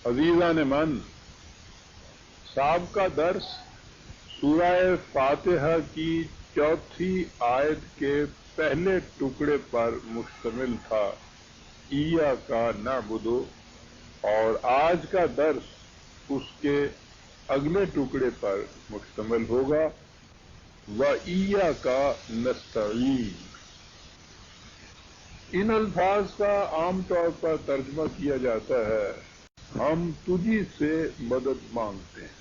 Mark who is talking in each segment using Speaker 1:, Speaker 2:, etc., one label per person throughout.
Speaker 1: عزیزان من، سابقہ درس سورہ فاتحہ کی چوتھی آیت کے پہلے ٹکڑے پر مشتمل تھا، ایاک نعبد، اور آج کا درس اس کے اگلے ٹکڑے پر مشتمل ہوگا، وَإِيَّاكَ نَسْتَعِينُ۔ ان الفاظ کا عام طور پر ترجمہ کیا جاتا ہے ہم تجھی سے مدد مانگتے ہیں،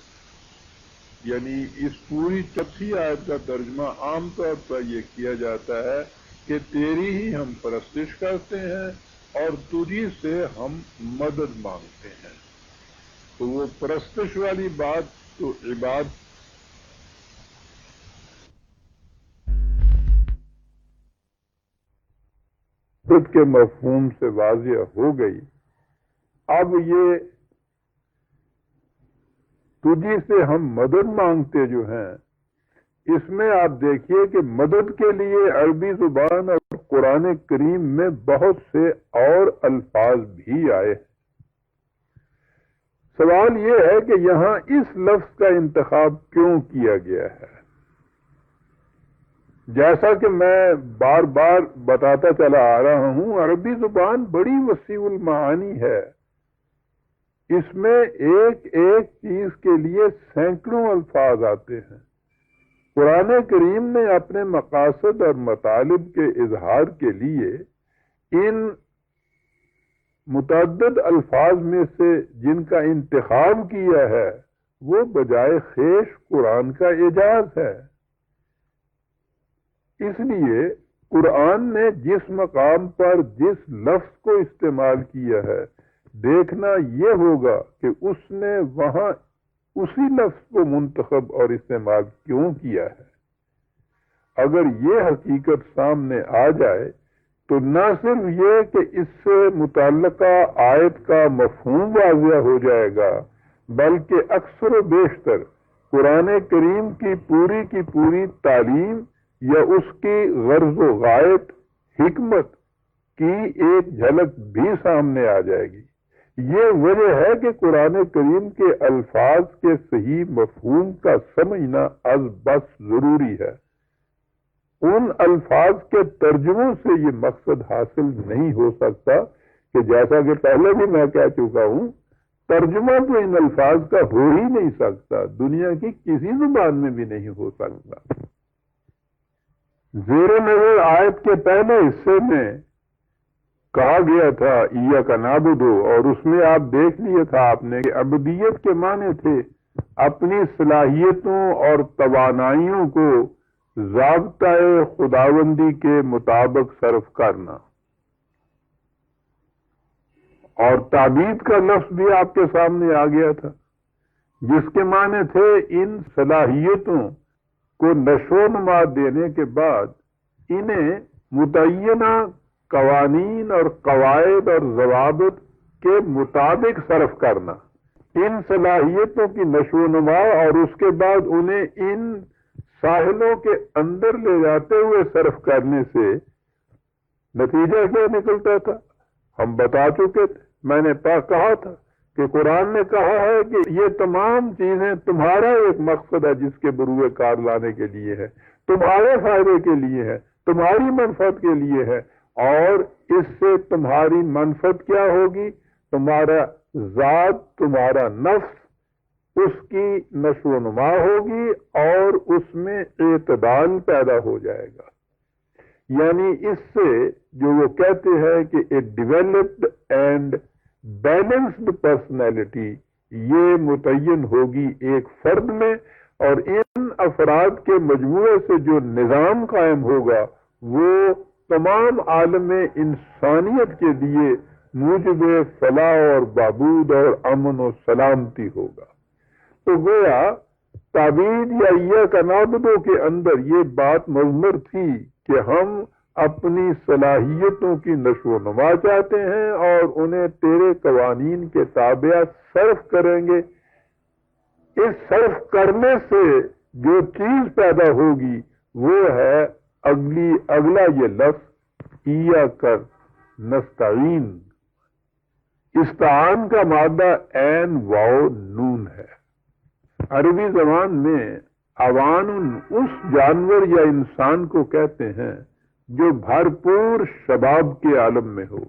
Speaker 1: یعنی اس پوری چوتھی آیت کا ترجمہ عام طور پر یہ کیا جاتا ہے کہ تیری ہی ہم پرستش کرتے ہیں اور تجھی سے ہم مدد مانگتے ہیں۔ تو وہ پرستش والی بات تو عبادت کے مفہوم سے واضح ہو گئی۔ اب یہ تجھی سے ہم مدد مانگتے جو ہیں، اس میں آپ دیکھیے کہ مدد کے لیے عربی زبان اور قرآن کریم میں بہت سے اور الفاظ بھی آئے۔ سوال یہ ہے کہ یہاں اس لفظ کا انتخاب کیوں کیا گیا ہے؟ جیسا کہ میں بار بار بتاتا چلا آ رہا ہوں، عربی زبان بڑی وسیع المعانی ہے، اس میں ایک ایک چیز کے لیے سینکڑوں الفاظ آتے ہیں۔ قرآن کریم نے اپنے مقاصد اور مطالب کے اظہار کے لیے ان متعدد الفاظ میں سے جن کا انتخاب کیا ہے وہ بجائے خیش قرآن کا اعجاز ہے۔ اس لیے قرآن نے جس مقام پر جس لفظ کو استعمال کیا ہے، دیکھنا یہ ہوگا کہ اس نے وہاں اسی لفظ کو منتخب اور استعمال کیوں کیا ہے۔ اگر یہ حقیقت سامنے آ جائے تو نہ صرف یہ کہ اس سے متعلقہ آیت کا مفہوم واضح ہو جائے گا، بلکہ اکثر و بیشتر قرآن کریم کی پوری تعلیم یا اس کی غرض و غایت، حکمت کی ایک جھلک بھی سامنے آ جائے گی۔ یہ وجہ ہے کہ قرآن کریم کے الفاظ کے صحیح مفہوم کا سمجھنا از بس ضروری ہے۔ ان الفاظ کے ترجموں سے یہ مقصد حاصل نہیں ہو سکتا کہ جیسا کہ پہلے بھی میں کہہ چکا ہوں، ترجمہ تو ان الفاظ کا ہو ہی نہیں سکتا، دنیا کی کسی زبان میں بھی نہیں ہو سکتا۔ زیر نظر آیت کے پہلے حصے میں کہا گیا تھا ایاک نعبد، اور اس میں آپ دیکھ لیا تھا آپ نے کہ عبودیت کے معنی تھے اپنی صلاحیتوں اور توانائیوں کو ضابطۂ خداوندی کے مطابق صرف کرنا، اور تعبید کا لفظ بھی آپ کے سامنے آ گیا تھا جس کے معنی تھے ان صلاحیتوں کو نشو و نما دینے کے بعد انہیں متعینہ قوانین اور قواعد اور ضوابط کے مطابق صرف کرنا، ان صلاحیتوں کی نشو و نما، اور اس کے بعد انہیں ان ساحلوں کے اندر لے جاتے ہوئے صرف کرنے سے نتیجہ کیا نکلتا تھا ہم بتا چکے تھے۔ میں نے کہا تھا کہ قرآن نے کہا ہے کہ یہ تمام چیزیں تمہارا ایک مقصد ہے جس کے بروئے کار لانے کے لیے ہے، تمہارے فائدے کے لیے ہے، تمہاری منفعت کے لیے ہے، اور اس سے تمہاری منفعت کیا ہوگی؟ تمہارا ذات، تمہارا نفس، اس کی نشو و نما ہوگی اور اس میں اعتدال پیدا ہو جائے گا۔ یعنی اس سے جو وہ کہتے ہیں کہ اے ڈیولپڈ اینڈ بیلنسڈ پرسنالٹی، یہ متعین ہوگی ایک فرد میں، اور ان افراد کے مجموعے سے جو نظام قائم ہوگا وہ تمام عالم انسانیت کے لیے موجب فلاح اور بہبود اور امن و سلامتی ہوگا۔ تو گویا تعبید یا ایاک نعبد کے اندر یہ بات مضمر تھی کہ ہم اپنی صلاحیتوں کی نشو و نما چاہتے ہیں اور انہیں تیرے قوانین کے تابع صرف کریں گے۔ اس صرف کرنے سے جو چیز پیدا ہوگی وہ ہے اگلا یہ لفظ ایاک نستعین۔ استعان کا مادہ عین واو نون ہے۔ عربی زبان میں اوان اس جانور یا انسان کو کہتے ہیں جو بھرپور شباب کے عالم میں ہو،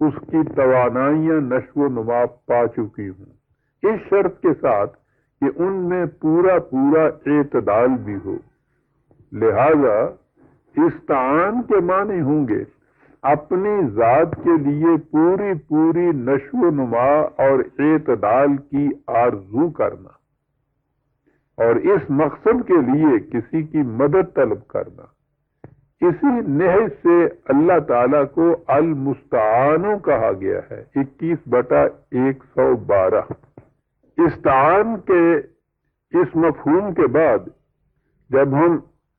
Speaker 1: اس کی توانائیاں نشو و نما پا چکی ہوں، اس شرط کے ساتھ کہ ان میں پورا اعتدال بھی ہو۔ لہذا استعان کے معنی ہوں گے اپنی ذات کے لیے پوری نشو و نما اور اعتدال کی آرزو کرنا، اور اس مقصد کے لیے کسی کی مدد طلب کرنا۔ اسی نہج سے اللہ تعالیٰ کو المستعان کہا گیا ہے، 21/112۔ استعان کے اس مفہوم کے بعد جب ہم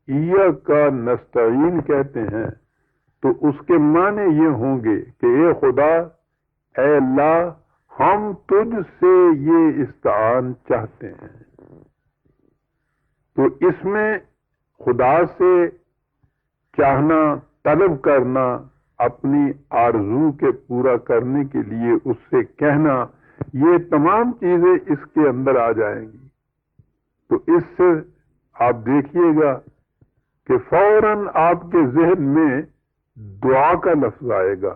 Speaker 1: ایاک نستعین کہتے ہیں تو اس کے معنی یہ ہوں گے کہ اے خدا، اے اللہ، ہم تجھ سے یہ استعان چاہتے ہیں۔ تو اس میں خدا سے چاہنا، طلب کرنا، اپنی آرزو کے پورا کرنے کے لیے اس سے کہنا، یہ تمام چیزیں اس کے اندر آ جائیں گی۔ تو اس سے آپ دیکھیے گا کہ فوراً آپ کے ذہن میں دعا کا لفظ آئے گا،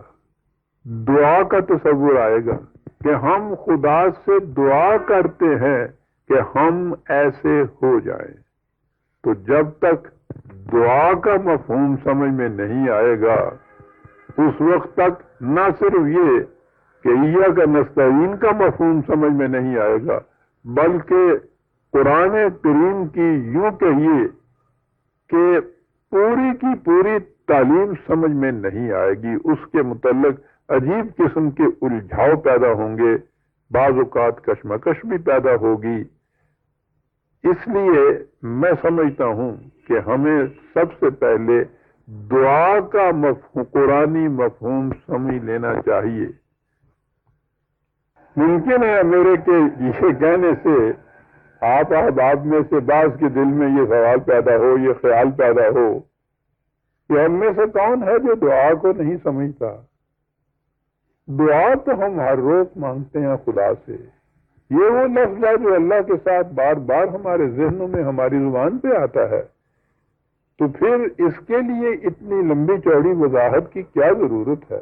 Speaker 1: دعا کا تصور آئے گا کہ ہم خدا سے دعا کرتے ہیں کہ ہم ایسے ہو جائیں۔ تو جب تک دعا کا مفہوم سمجھ میں نہیں آئے گا، اس وقت تک نہ صرف یہ کہ ایاک نستعین کا مفہوم سمجھ میں نہیں آئے گا، بلکہ قرآن کریم کی یوں کہیے کہ پوری کی پوری تعلیم سمجھ میں نہیں آئے گی، اس کے متعلق عجیب قسم کے الجھاؤ پیدا ہوں گے، بعض اوقات کشمکش بھی پیدا ہوگی۔ اس لیے میں سمجھتا ہوں کہ ہمیں سب سے پہلے دعا کا قرآنی مفہوم سمجھ لینا چاہیے۔ ممکن ہے میرے کہ یہ کہنے سے آپ احباب میں سے بعض کے دل میں یہ سوال پیدا ہو، یہ خیال پیدا ہو کہ ہم میں سے کون ہے جو دعا کو نہیں سمجھتا؟ دعا تو ہم ہر روز مانگتے ہیں خدا سے، یہ وہ لفظ ہے جو اللہ کے ساتھ بار بار ہمارے ذہنوں میں، ہماری زبان پہ آتا ہے۔ تو پھر اس کے لیے اتنی لمبی چوڑی وضاحت کی کیا ضرورت ہے؟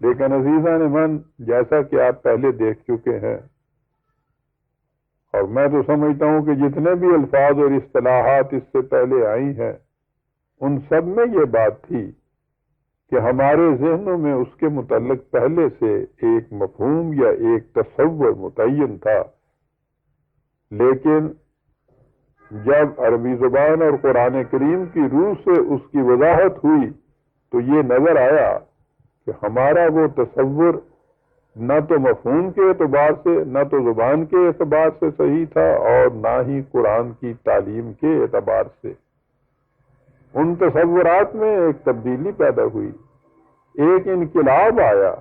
Speaker 1: لیکن عزیزان من، جیسا کہ آپ پہلے دیکھ چکے ہیں، اور میں تو سمجھتا ہوں کہ جتنے بھی الفاظ اور اصطلاحات اس سے پہلے آئی ہیں، ان سب میں یہ بات تھی کہ ہمارے ذہنوں میں اس کے متعلق پہلے سے ایک مفہوم یا ایک تصور متعین تھا، لیکن جب عربی زبان اور قرآن کریم کی روح سے اس کی وضاحت ہوئی تو یہ نظر آیا کہ ہمارا وہ تصور نہ تو مفہوم کے اعتبار سے، نہ تو زبان کے اعتبار سے صحیح تھا، اور نہ ہی قرآن کی تعلیم کے اعتبار سے۔ ان تصورات میں ایک تبدیلی پیدا ہوئی، ایک انقلاب آیا،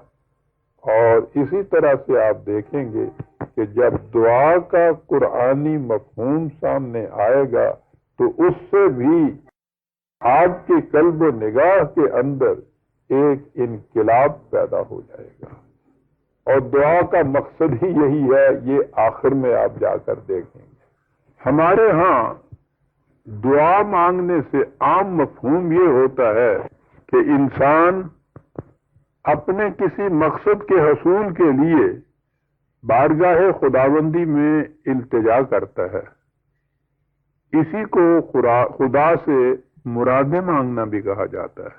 Speaker 1: اور اسی طرح سے آپ دیکھیں گے کہ جب دعا کا قرآنی مفہوم سامنے آئے گا تو اس سے بھی آپ کے قلب و نگاہ کے اندر ایک انقلاب پیدا ہو جائے گا، اور دعا کا مقصد ہی یہی ہے، یہ آخر میں آپ جا کر دیکھیں گے۔ ہمارے ہاں دعا مانگنے سے عام مفہوم یہ ہوتا ہے کہ انسان اپنے کسی مقصد کے حصول کے لیے بارگاہ خداوندی میں التجا کرتا ہے۔ اسی کو خدا سے مرادیں مانگنا بھی کہا جاتا ہے۔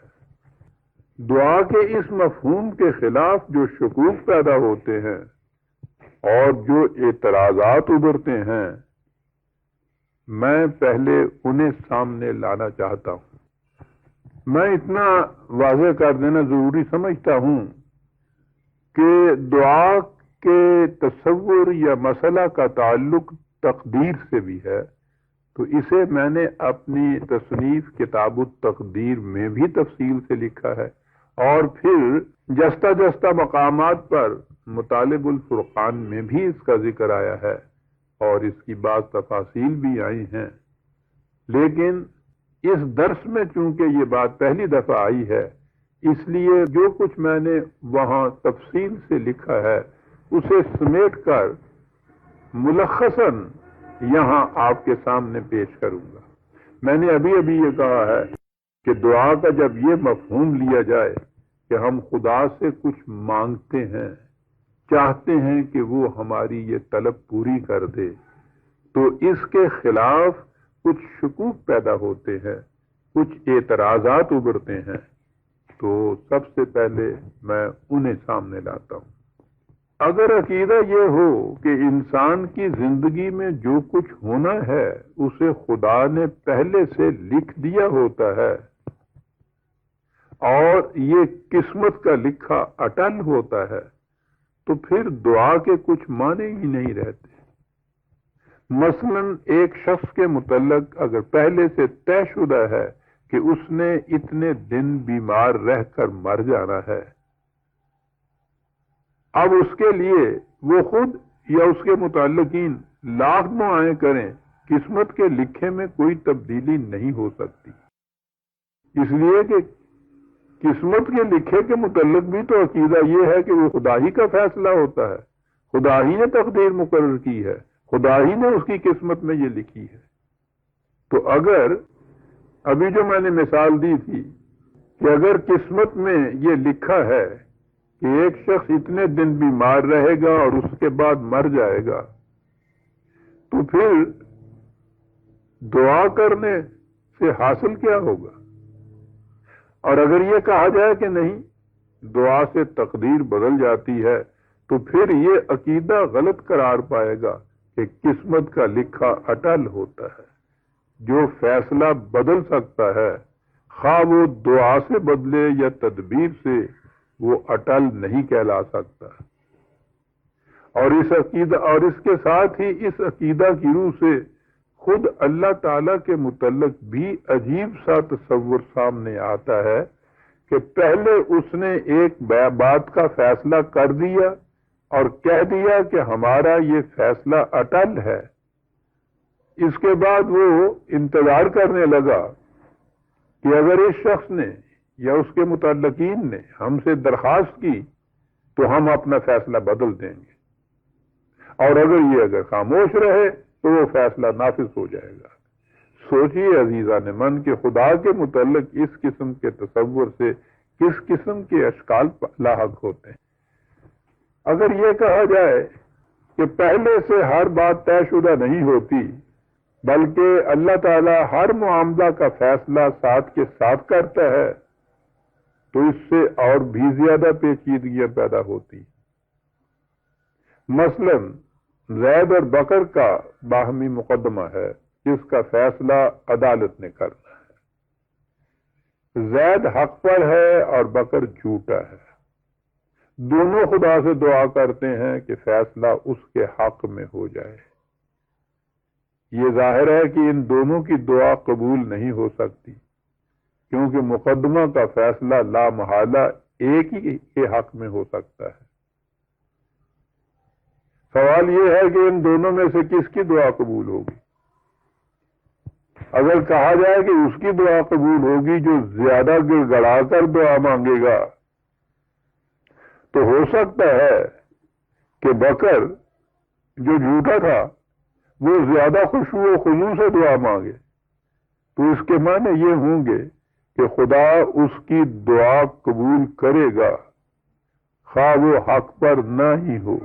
Speaker 1: دعا کے اس مفہوم کے خلاف جو شکوک پیدا ہوتے ہیں اور جو اعتراضات ابھرتے ہیں، میں پہلے انہیں سامنے لانا چاہتا ہوں۔ میں اتنا واضح کر دینا ضروری سمجھتا ہوں کہ دعا کے تصور یا مسئلہ کا تعلق تقدیر سے بھی ہے، تو اسے میں نے اپنی تصنیف کتاب التقدیر میں بھی تفصیل سے لکھا ہے، اور پھر جستہ جستہ مقامات پر مطالب الفرقان میں بھی اس کا ذکر آیا ہے، اور اس کی بعض تفاصیل بھی آئی ہیں۔ لیکن اس درس میں چونکہ یہ بات پہلی دفعہ آئی ہے، اس لیے جو کچھ میں نے وہاں تفصیل سے لکھا ہے اسے سمیٹ کر ملخصاً یہاں آپ کے سامنے پیش کروں گا۔ میں نے ابھی یہ کہا ہے کہ دعا کا جب یہ مفہوم لیا جائے کہ ہم خدا سے کچھ مانگتے ہیں، چاہتے ہیں کہ وہ ہماری یہ طلب پوری کر دے، تو اس کے خلاف کچھ شکوک پیدا ہوتے ہیں، کچھ اعتراضات ابھرتے ہیں، تو سب سے پہلے میں انہیں سامنے لاتا ہوں۔ اگر عقیدہ یہ ہو کہ انسان کی زندگی میں جو کچھ ہونا ہے اسے خدا نے پہلے سے لکھ دیا ہوتا ہے اور یہ قسمت کا لکھا اٹل ہوتا ہے، تو پھر دعا کے کچھ معنی ہی نہیں رہتے۔ مثلا ایک شخص کے متعلق اگر پہلے سے طے شدہ ہے کہ اس نے اتنے دن بیمار رہ کر مر جانا ہے، اب اس کے لیے وہ خود یا اس کے متعلقین لاکھ دعائیں کریں، قسمت کے لکھے میں کوئی تبدیلی نہیں ہو سکتی، اس لیے کہ قسمت کے لکھے کے متعلق بھی تو عقیدہ یہ ہے کہ وہ خدا ہی کا فیصلہ ہوتا ہے، خدا ہی نے تقدیر مقرر کی ہے، خدا ہی نے اس کی قسمت میں یہ لکھی ہے۔ تو اگر ابھی جو میں نے مثال دی تھی کہ اگر قسمت میں یہ لکھا ہے کہ ایک شخص اتنے دن بیمار رہے گا اور اس کے بعد مر جائے گا، تو پھر دعا کرنے سے حاصل کیا ہوگا؟ اور اگر یہ کہا جائے کہ نہیں، دعا سے تقدیر بدل جاتی ہے، تو پھر یہ عقیدہ غلط قرار پائے گا کہ قسمت کا لکھا اٹل ہوتا ہے، جو فیصلہ بدل سکتا ہے، خواہ وہ دعا سے بدلے یا تدبیر سے، وہ اٹل نہیں کہلا سکتا۔ اور اس کے ساتھ ہی اس عقیدہ کی روح سے خود اللہ تعالی کے متعلق بھی عجیب سا تصور سامنے آتا ہے کہ پہلے اس نے ایک بات کا فیصلہ کر دیا اور کہہ دیا کہ ہمارا یہ فیصلہ اٹل ہے، اس کے بعد وہ انتظار کرنے لگا کہ اگر اس شخص نے یا اس کے متعلقین نے ہم سے درخواست کی تو ہم اپنا فیصلہ بدل دیں گے، اور اگر خاموش رہے تو وہ فیصلہ نافذ ہو جائے گا۔ سوچئے عزیزان من کہ خدا کے متعلق اس قسم کے تصور سے کس قسم کے اشکال لاحق ہوتے ہیں۔ اگر یہ کہا جائے کہ پہلے سے ہر بات طے شدہ نہیں ہوتی، بلکہ اللہ تعالی ہر معاملہ کا فیصلہ ساتھ کے ساتھ کرتا ہے، تو اس سے اور بھی زیادہ پیچیدگیاں پیدا ہوتی۔ مثلا زید اور بکر کا باہمی مقدمہ ہے جس کا فیصلہ عدالت نے کرنا ہے۔ زید حق پر ہے اور بکر جھوٹا ہے، دونوں خدا سے دعا کرتے ہیں کہ فیصلہ اس کے حق میں ہو جائے۔ یہ ظاہر ہے کہ ان دونوں کی دعا قبول نہیں ہو سکتی، کیونکہ مقدمہ کا فیصلہ لا محالہ ایک ہی کے حق میں ہو سکتا ہے۔ سوال یہ ہے کہ ان دونوں میں سے کس کی دعا قبول ہوگی؟ اگر کہا جائے کہ اس کی دعا قبول ہوگی جو زیادہ گڑ گڑا کر دعا مانگے گا، تو ہو سکتا ہے کہ بکر جو جھوٹا تھا وہ زیادہ خشوع و خضوع سے دعا مانگے، تو اس کے معنی یہ ہوں گے کہ خدا اس کی دعا قبول کرے گا، خواہ وہ حق پر نہ ہی ہو۔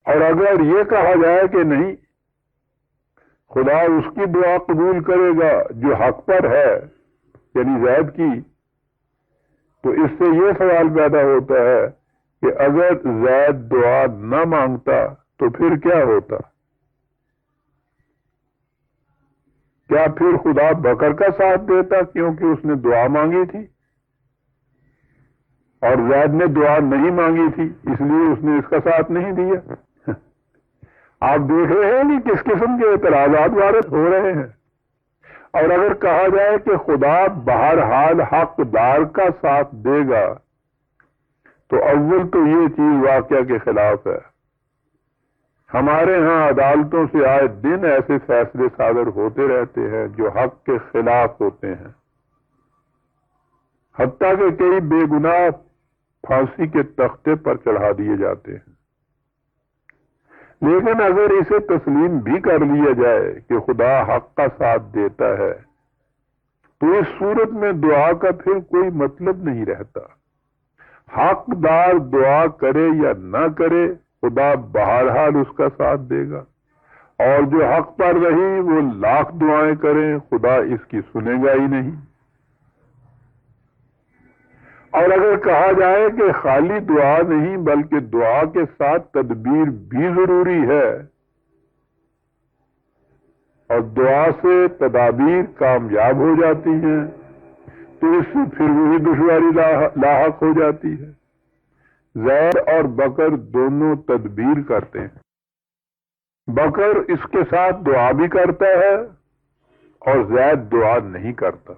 Speaker 1: اور اگر یہ کہا جائے کہ نہیں، خدا اس کی دعا قبول کرے گا جو حق پر ہے، یعنی زید کی، تو اس سے یہ سوال پیدا ہوتا ہے کہ اگر زید دعا نہ مانگتا تو پھر کیا ہوتا؟ کیا پھر خدا بکر کا ساتھ دیتا کیونکہ اس نے دعا مانگی تھی، اور زید نے دعا نہیں مانگی تھی اس لیے اس نے اس کا ساتھ نہیں دیا؟ آپ دیکھ رہے ہیں کہ کس قسم کے اعتراضات وارد ہو رہے ہیں۔ اور اگر کہا جائے کہ خدا بہرحال حقدار کا ساتھ دے گا، تو اول تو یہ چیز واقعہ کے خلاف ہے۔ ہمارے ہاں عدالتوں سے آئے دن ایسے فیصلے صادر ہوتے رہتے ہیں جو حق کے خلاف ہوتے ہیں۔ حتیٰ کہ کئی بے گناہ پھانسی کے تختے پر چڑھا دیے جاتے ہیں۔ لیکن اگر اسے تسلیم بھی کر لیا جائے کہ خدا حق کا ساتھ دیتا ہے تو اس صورت میں دعا کا پھر کوئی مطلب نہیں رہتا۔ حقدار دعا کرے یا نہ کرے، خدا بہرحال اس کا ساتھ دے گا، اور جو حق پر رہی وہ لاکھ دعائیں کریں، خدا اس کی سنے گا ہی نہیں۔ اور اگر کہا جائے کہ خالی دعا نہیں بلکہ دعا کے ساتھ تدبیر بھی ضروری ہے، اور دعا سے تدابیر کامیاب ہو جاتی ہیں، تو اس سے پھر وہی دشواری لاحق ہو جاتی ہے۔ زید اور بکر دونوں تدبیر کرتے ہیں۔ بکر اس کے ساتھ دعا بھی کرتا ہے اور زید دعا نہیں کرتا،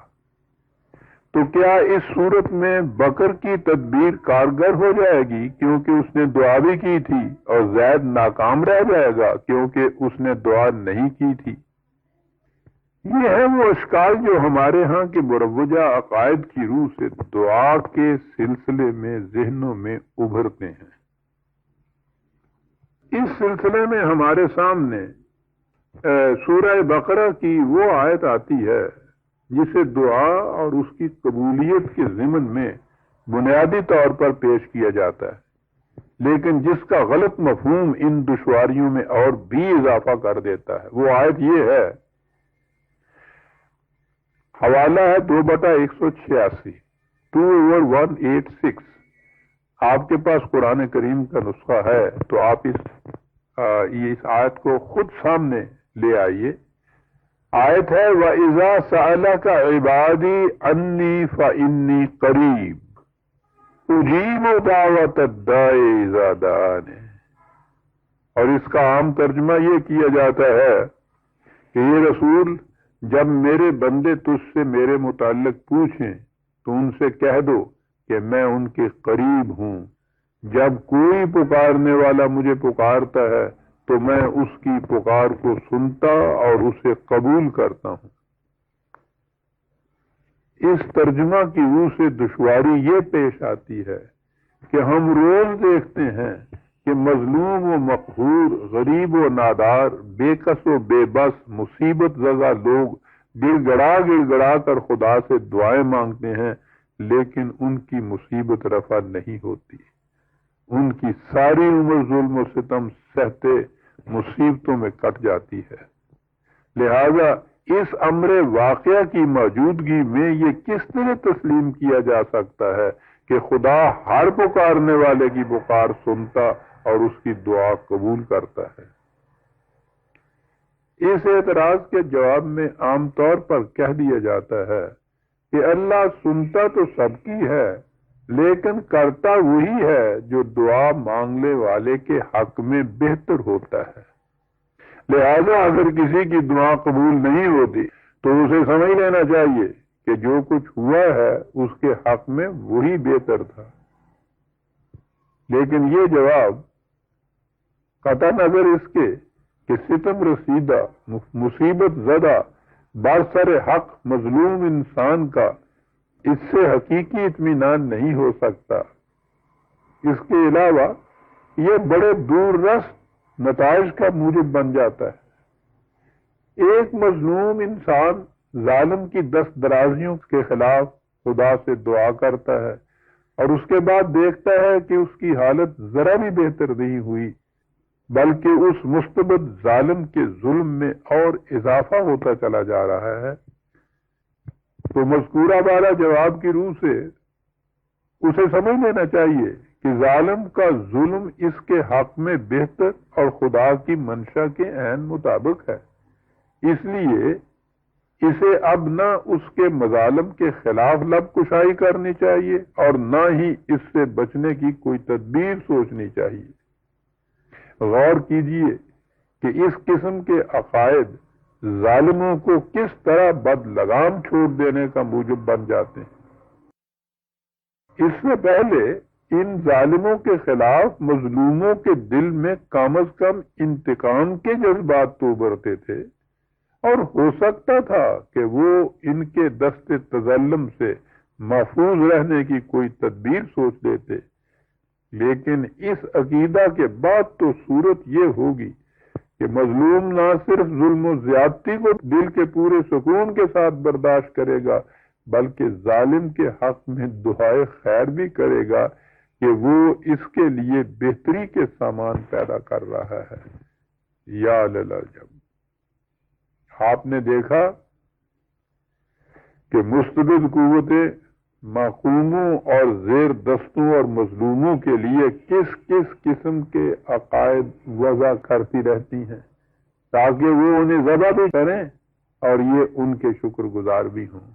Speaker 1: تو کیا اس صورت میں بکر کی تدبیر کارگر ہو جائے گی کیونکہ اس نے دعا بھی کی تھی، اور زید ناکام رہ جائے گا کیونکہ اس نے دعا نہیں کی تھی؟ یہ ہے وہ اشکال جو ہمارے ہاں کے مروجہ عقائد کی روح سے دعا کے سلسلے میں ذہنوں میں ابھرتے ہیں۔ اس سلسلے میں ہمارے سامنے سورہ بقرہ کی وہ آیت آتی ہے جسے دعا اور اس کی قبولیت کے ضمن میں بنیادی طور پر پیش کیا جاتا ہے، لیکن جس کا غلط مفہوم ان دشواریوں میں اور بھی اضافہ کر دیتا ہے۔ وہ آیت یہ ہے، حوالہ ہے 2/186، 2/186۔ آپ کے پاس قرآن کریم کا نسخہ ہے تو آپ اس آیت کو خود سامنے لے آئیے۔ آیت ہے وَإِذَا سَأَلَكَ عِبَادِي عَنِّي فَإِنِّي قَرِيبٌ أُجِيبُ دَعْوَةَ الدَّاعِ إِذَا دَعَانِ۔ اور اس کا عام ترجمہ یہ کیا جاتا ہے کہ یہ رسول، جب میرے بندے تجھ سے میرے متعلق پوچھیں تو ان سے کہہ دو کہ میں ان کے قریب ہوں، جب کوئی پکارنے والا مجھے پکارتا ہے تو میں اس کی پکار کو سنتا اور اسے قبول کرتا ہوں۔ اس ترجمہ کی روح سے دشواری یہ پیش آتی ہے کہ ہم روز دیکھتے ہیں کہ مظلوم و مقہور، غریب و نادار، بے کس و بے بس، مصیبت زدہ لوگ گڑ گڑا کر خدا سے دعائیں مانگتے ہیں، لیکن ان کی مصیبت رفع نہیں ہوتی۔ ان کی ساری عمر ظلم و ستم سہتے مصیبتوں میں کٹ جاتی ہے۔ لہذا اس امر واقعہ کی موجودگی میں یہ کس طرح تسلیم کیا جا سکتا ہے کہ خدا ہر پکارنے والے کی پکار سنتا اور اس کی دعا قبول کرتا ہے؟ اس اعتراض کے جواب میں عام طور پر کہہ دیا جاتا ہے کہ اللہ سنتا تو سب کی ہے، لیکن کرتا وہی ہے جو دعا مانگنے والے کے حق میں بہتر ہوتا ہے۔ لہذا اگر کسی کی دعا قبول نہیں ہوتی تو اسے سمجھ لینا چاہیے کہ جو کچھ ہوا ہے اس کے حق میں وہی بہتر تھا۔ لیکن یہ جواب قطع نظر اس کے کہ ستم رسیدہ، مصیبت زدہ، برسر حق مظلوم انسان کا اس سے حقیقی اطمینان نہیں ہو سکتا۔ اس کے علاوہ یہ بڑے دور رس نتائج کا موجب بن جاتا ہے۔ ایک مظلوم انسان ظالم کی دست درازیوں کے خلاف خدا سے دعا کرتا ہے اور اس کے بعد دیکھتا ہے کہ اس کی حالت ذرا بھی بہتر نہیں ہوئی، بلکہ اس مستبد ظالم کے ظلم میں اور اضافہ ہوتا چلا جا رہا ہے، تو مذکورہ والا جواب کی روح سے اسے سمجھ لینا چاہیے کہ ظالم کا ظلم اس کے حق میں بہتر اور خدا کی منشا کے عین مطابق ہے۔ اس لیے اسے اب نہ اس کے مظالم کے خلاف لب کشائی کرنی چاہیے اور نہ ہی اس سے بچنے کی کوئی تدبیر سوچنی چاہیے۔ غور کیجئے کہ اس قسم کے عقائد ظالموں کو کس طرح بد لگام چھوڑ دینے کا موجب بن جاتے ہیں۔ اس سے پہلے ان ظالموں کے خلاف مظلوموں کے دل میں کم از کم انتقام کے جذبات تو ابھرتے تھے، اور ہو سکتا تھا کہ وہ ان کے دست تظلم سے محفوظ رہنے کی کوئی تدبیر سوچ لیتے، لیکن اس عقیدہ کے بعد تو صورت یہ ہوگی کہ مظلوم نہ صرف ظلم و زیادتی کو دل کے پورے سکون کے ساتھ برداشت کرے گا، بلکہ ظالم کے حق میں دعائے خیر بھی کرے گا کہ وہ اس کے لیے بہتری کے سامان پیدا کر رہا ہے۔ یا للعجب، آپ نے دیکھا کہ مستبد قوتیں محکوموں اور زیر دستوں اور مظلوموں کے لیے کس کس قسم کے عقائد وضع کرتی رہتی ہیں تاکہ وہ انہیں ذبح بھی کریں اور یہ ان کے شکر گزار بھی ہوں۔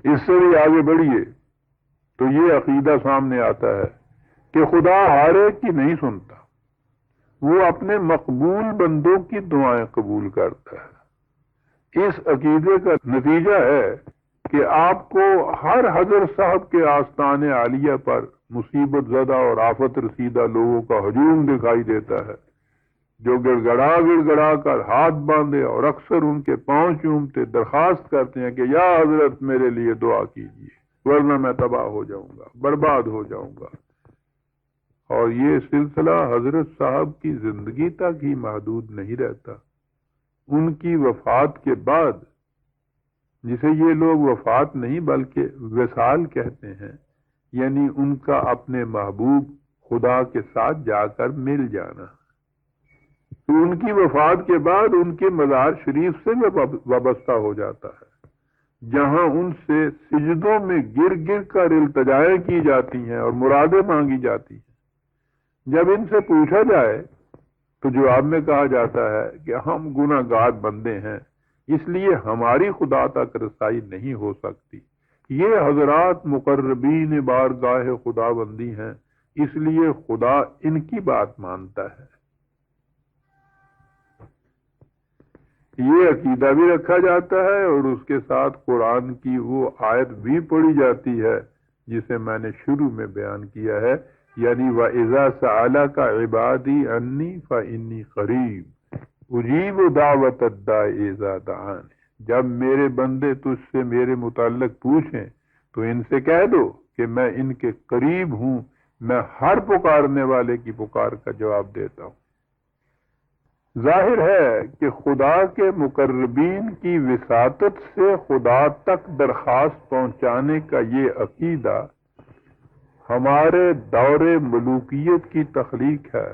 Speaker 1: اس سے بھی آگے بڑھیے تو یہ عقیدہ سامنے آتا ہے کہ خدا ہر ایک کی نہیں سنتا، وہ اپنے مقبول بندوں کی دعائیں قبول کرتا ہے۔ اس عقیدے کا نتیجہ ہے کہ آپ کو ہر حضرت صاحب کے آستان عالیہ پر مصیبت زدہ اور آفت رسیدہ لوگوں کا ہجوم دکھائی دیتا ہے، جو گڑ گڑا کر ہاتھ باندھے اور اکثر ان کے پاؤں چومتے درخواست کرتے ہیں کہ یا حضرت میرے لیے دعا کیجیے ورنہ میں تباہ ہو جاؤں گا، برباد ہو جاؤں گا۔ اور یہ سلسلہ حضرت صاحب کی زندگی تک ہی محدود نہیں رہتا، ان کی وفات کے بعد، جسے یہ لوگ وفات نہیں بلکہ وصال کہتے ہیں، یعنی ان کا اپنے محبوب خدا کے ساتھ جا کر مل جانا، تو ان کی وفات کے بعد ان کے مزار شریف سے وابستہ ہو جاتا ہے، جہاں ان سے سجدوں میں گر گر کر التجائیں کی جاتی ہیں اور مرادیں مانگی جاتی ہیں۔ جب ان سے پوچھا جائے تو جواب میں کہا جاتا ہے کہ ہم گناہ گار بندے ہیں، اس لیے ہماری خدا تک رسائی نہیں ہو سکتی، یہ حضرات مقربین بارگاہ خدا بندی ہیں، اس لیے خدا ان کی بات مانتا ہے۔ یہ عقیدہ بھی رکھا جاتا ہے اور اس کے ساتھ قرآن کی وہ آیت بھی پڑھی جاتی ہے جسے میں نے شروع میں بیان کیا ہے، یعنی وَإِذَا سَأَلَكَ عِبَادِي عَنِّي فَإِنِّي قَرِيبٌ أُجِيبُ دَعْوَةَ الدَّاعِ إِذَا دَعَانِ۔ جب میرے بندے تجھ سے میرے متعلق پوچھیں تو ان سے کہہ دو کہ میں ان کے قریب ہوں، میں ہر پکارنے والے کی پکار کا جواب دیتا ہوں۔ ظاہر ہے کہ خدا کے مقربین کی وساطت سے خدا تک درخواست پہنچانے کا یہ عقیدہ ہمارے دور ملوکیت کی تخلیق ہے۔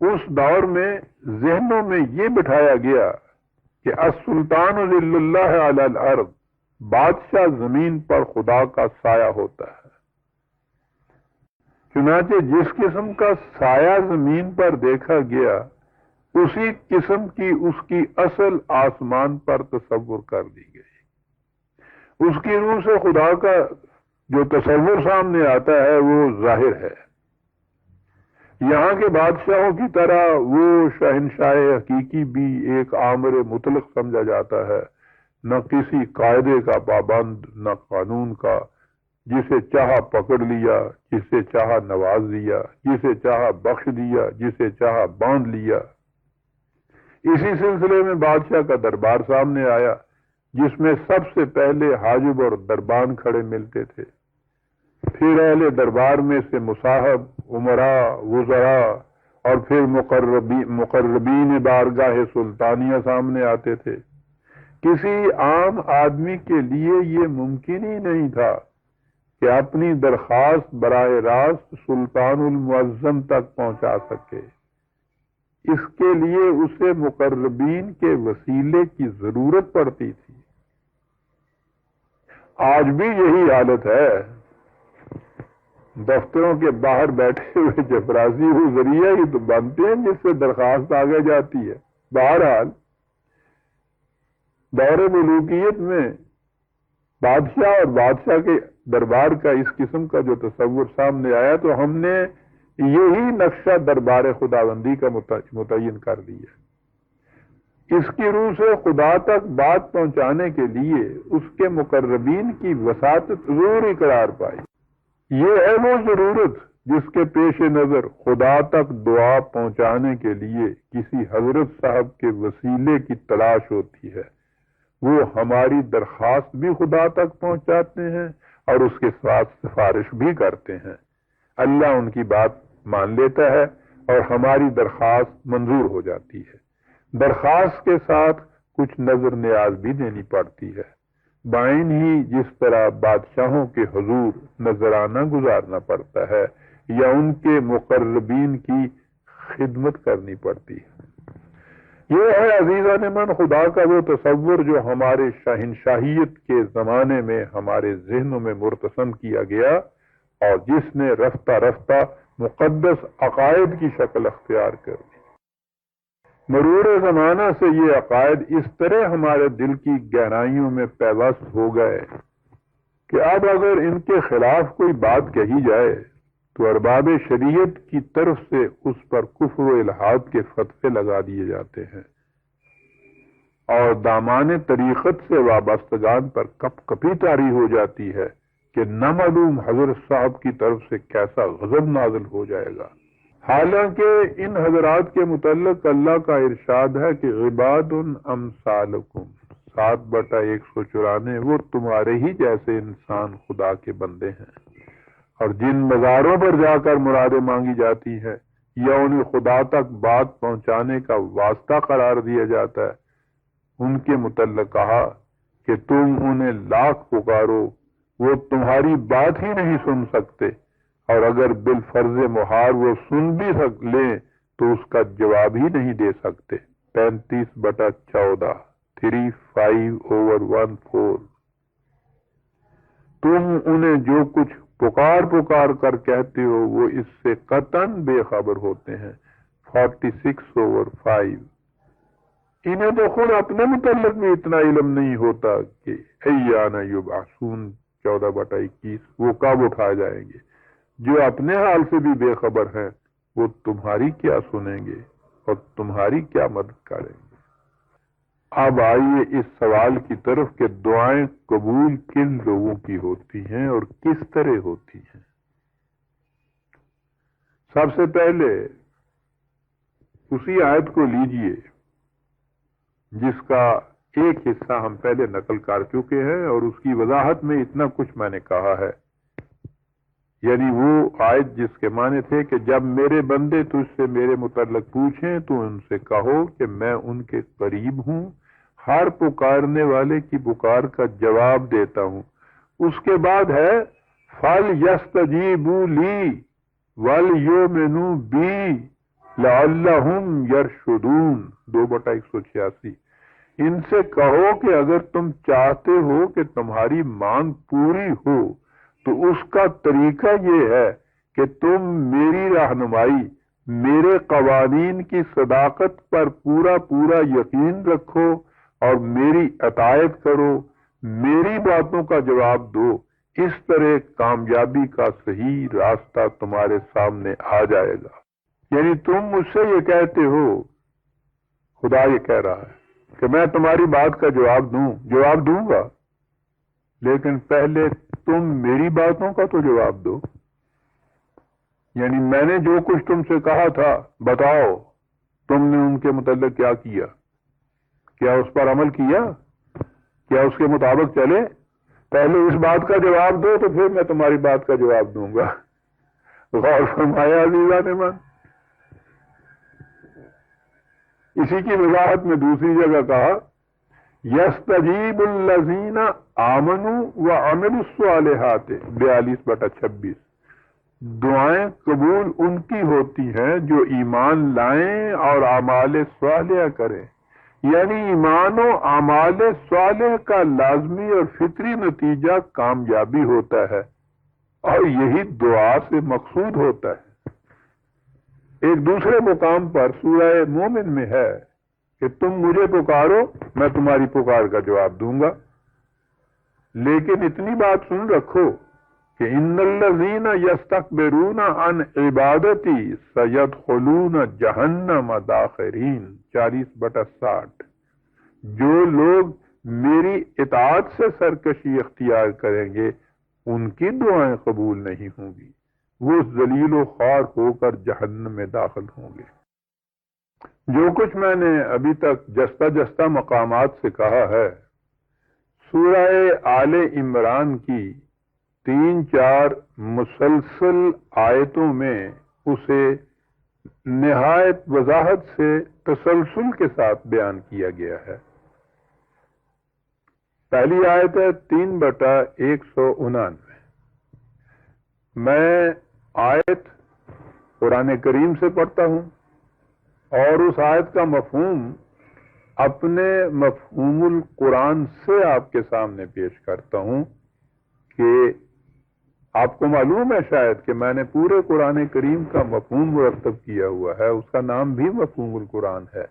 Speaker 1: اس دور میں ذہنوں میں یہ بٹھایا گیا کہ السلطان ذل اللہ علی الارض، بادشاہ زمین پر خدا کا سایہ ہوتا ہے، چنانچہ جس قسم کا سایہ زمین پر دیکھا گیا اسی قسم کی اس کی اصل آسمان پر تصور کر دی گئی۔ اس کی روح سے خدا کا جو تصور سامنے آتا ہے وہ ظاہر ہے۔ یہاں کے بادشاہوں کی طرح وہ شہنشاہ حقیقی بھی ایک آمر مطلق سمجھا جاتا ہے، نہ کسی قاعدے کا پابند، نہ قانون کا، جسے چاہا پکڑ لیا، جسے چاہا نواز دیا، جسے چاہا بخش دیا، جسے چاہا باندھ لیا۔ اسی سلسلے میں بادشاہ کا دربار سامنے آیا، جس میں سب سے پہلے حاجب اور دربان کھڑے ملتے تھے، پھر اہل دربار میں سے مصاحب، امراء، وزراء اور پھر مقربین بارگاہ سلطانیہ سامنے آتے تھے۔ کسی عام آدمی کے لیے یہ ممکن ہی نہیں تھا کہ اپنی درخواست براہ راست سلطان المعظم تک پہنچا سکے، اس کے لیے اسے مقربین کے وسیلے کی ضرورت پڑتی تھی۔ آج بھی یہی حالت ہے، دفتروں کے باہر بیٹھے ہوئے چپراسی وہ ذریعہ ہی تو بنتے ہیں جس سے درخواست آگے جاتی ہے۔ بہرحال دور ملوکیت میں بادشاہ اور بادشاہ کے دربار کا اس قسم کا جو تصور سامنے آیا تو ہم نے یہی نقشہ دربار خداوندی کا متعین کر دیا۔ اس کی روح سے خدا تک بات پہنچانے کے لیے اس کے مقربین کی وساطت ضروری قرار پائی۔ یہ ہے وہ ضرورت جس کے پیش نظر خدا تک دعا پہنچانے کے لیے کسی حضرت صاحب کے وسیلے کی تلاش ہوتی ہے، وہ ہماری درخواست بھی خدا تک پہنچاتے ہیں اور اس کے ساتھ سفارش بھی کرتے ہیں۔ اللہ ان کی بات مان لیتا ہے اور ہماری درخواست منظور ہو جاتی ہے۔ درخواست کے ساتھ کچھ نظر نیاز بھی دینی پڑتی ہے، بائن ہی جس طرح بادشاہوں کے حضور نذرانہ گزارنا پڑتا ہے یا ان کے مقربین کی خدمت کرنی پڑتی ہے۔ یہ ہے عزیزان من خدا کا وہ تصور جو ہمارے شہنشاہیت کے زمانے میں ہمارے ذہنوں میں مرتسم کیا گیا اور جس نے رفتہ رفتہ مقدس عقائد کی شکل اختیار کر لی۔ مرور زمانہ سے یہ عقائد اس طرح ہمارے دل کی گہرائیوں میں پیوست ہو گئے کہ اب اگر ان کے خلاف کوئی بات کہی جائے تو ارباب شریعت کی طرف سے اس پر کفر و الحاد کے فتوے لگا دیے جاتے ہیں اور دامان طریقت سے وابستگان پر کپ کپی طاری ہو جاتی ہے کہ نہ معلوم حضرت صاحب کی طرف سے کیسا غضب نازل ہو جائے گا۔ حالانکہ ان حضرات کے متعلق اللہ کا ارشاد ہے کہ عباد امثالکم 7/194 وہ تمہارے ہی جیسے انسان خدا کے بندے ہیں، اور جن مزاروں پر جا کر مرادیں مانگی جاتی ہیں یا انہیں خدا تک بات پہنچانے کا واسطہ قرار دیا جاتا ہے، ان کے متعلق کہا کہ تم انہیں لاکھ پکارو وہ تمہاری بات ہی نہیں سن سکتے، اور اگر بالفرض محال وہ سن بھی لیں تو اس کا جواب ہی نہیں دے سکتے۔ 35/14 35/14 تم انہیں جو کچھ پکار کر کہتے ہو وہ اس سے قطعاً بے خبر ہوتے ہیں۔ 46/5 انہیں تو خود اپنے متعلق بھی اتنا علم نہیں ہوتا کہ ایانا یبعثون 14/21 وہ کب اٹھائے جائیں گے۔ جو اپنے حال سے بھی بے خبر ہیں وہ تمہاری کیا سنیں گے اور تمہاری کیا مدد کریں گے۔ اب آئیے اس سوال کی طرف کہ دعائیں قبول کن لوگوں کی ہوتی ہیں اور کس طرح ہوتی ہیں۔ سب سے پہلے اسی آیت کو لیجئے جس کا ایک حصہ ہم پہلے نقل کر چکے ہیں اور اس کی وضاحت میں اتنا کچھ میں نے کہا ہے، یعنی وہ آیت جس کے معنی تھے کہ جب میرے بندے تجھ سے میرے متعلق پوچھیں تو ان سے کہو کہ میں ان کے قریب ہوں، ہر پکارنے والے کی پکار کا جواب دیتا ہوں۔ اس کے بعد ہے فَلْيَسْتَجِيبُوا لِي وَلْيُؤْمِنُوا بِي لَعَلَّهُمْ يَرْشُدُونَ 2/186 ان سے کہو کہ اگر تم چاہتے ہو کہ تمہاری مانگ پوری ہو تو اس کا طریقہ یہ ہے کہ تم میری رہنمائی، میرے قوانین کی صداقت پر پورا یقین رکھو اور میری اطاعت کرو، میری باتوں کا جواب دو۔ اس طرح کامیابی کا صحیح راستہ تمہارے سامنے آ جائے گا۔ یعنی تم مجھ سے یہ کہتے ہو، خدا یہ کہہ رہا ہے کہ میں تمہاری بات کا جواب دوں گا، لیکن پہلے تم میری باتوں کا تو جواب دو۔ یعنی میں نے جو کچھ تم سے کہا تھا بتاؤ تم نے ان کے متعلق کیا کیا، کیا اس پر عمل کیا، کیا اس کے مطابق چلے؟ پہلے اس بات کا جواب دو تو پھر میں تمہاری بات کا جواب دوں گا۔ غور فرمایا عزیزان من۔ اسی کی وضاحت میں دوسری جگہ کہا یستجیب الذین آمنوا وعملوا الصالحات 42/26 دعائیں قبول ان کی ہوتی ہیں جو ایمان لائیں اور اعمال صالحہ کریں، یعنی ایمان و اعمال صالح کا لازمی اور فطری نتیجہ کامیابی ہوتا ہے اور یہی دعا سے مقصود ہوتا ہے۔ ایک دوسرے مقام پر سورہ مومن میں ہے کہ تم مجھے پکارو میں تمہاری پکار کا جواب دوں گا، لیکن اتنی بات سن رکھو کہ ان الذین یستکبرون عن عبادتی سیدخلون جہنم داخرین 40/60 جو لوگ میری اطاعت سے سرکشی اختیار کریں گے ان کی دعائیں قبول نہیں ہوں گی، وہ ذلیل و خوار ہو کر جہنم میں داخل ہوں گے۔ جو کچھ میں نے ابھی تک جستہ مقامات سے کہا ہے سورہ آل عمران کی 3-4 مسلسل آیتوں میں اسے نہایت وضاحت سے تسلسل کے ساتھ بیان کیا گیا ہے۔ پہلی آیت ہے 3/199۔ میں آیت قرآن کریم سے پڑھتا ہوں اور اس آیت کا مفہوم اپنے مفہوم القرآن سے آپ کے سامنے پیش کرتا ہوں کہ آپ کو معلوم ہے شاید کہ میں نے پورے قرآن کریم کا مفہوم مرتب کیا ہوا ہے، اس کا نام بھی مفہوم القرآن ہے۔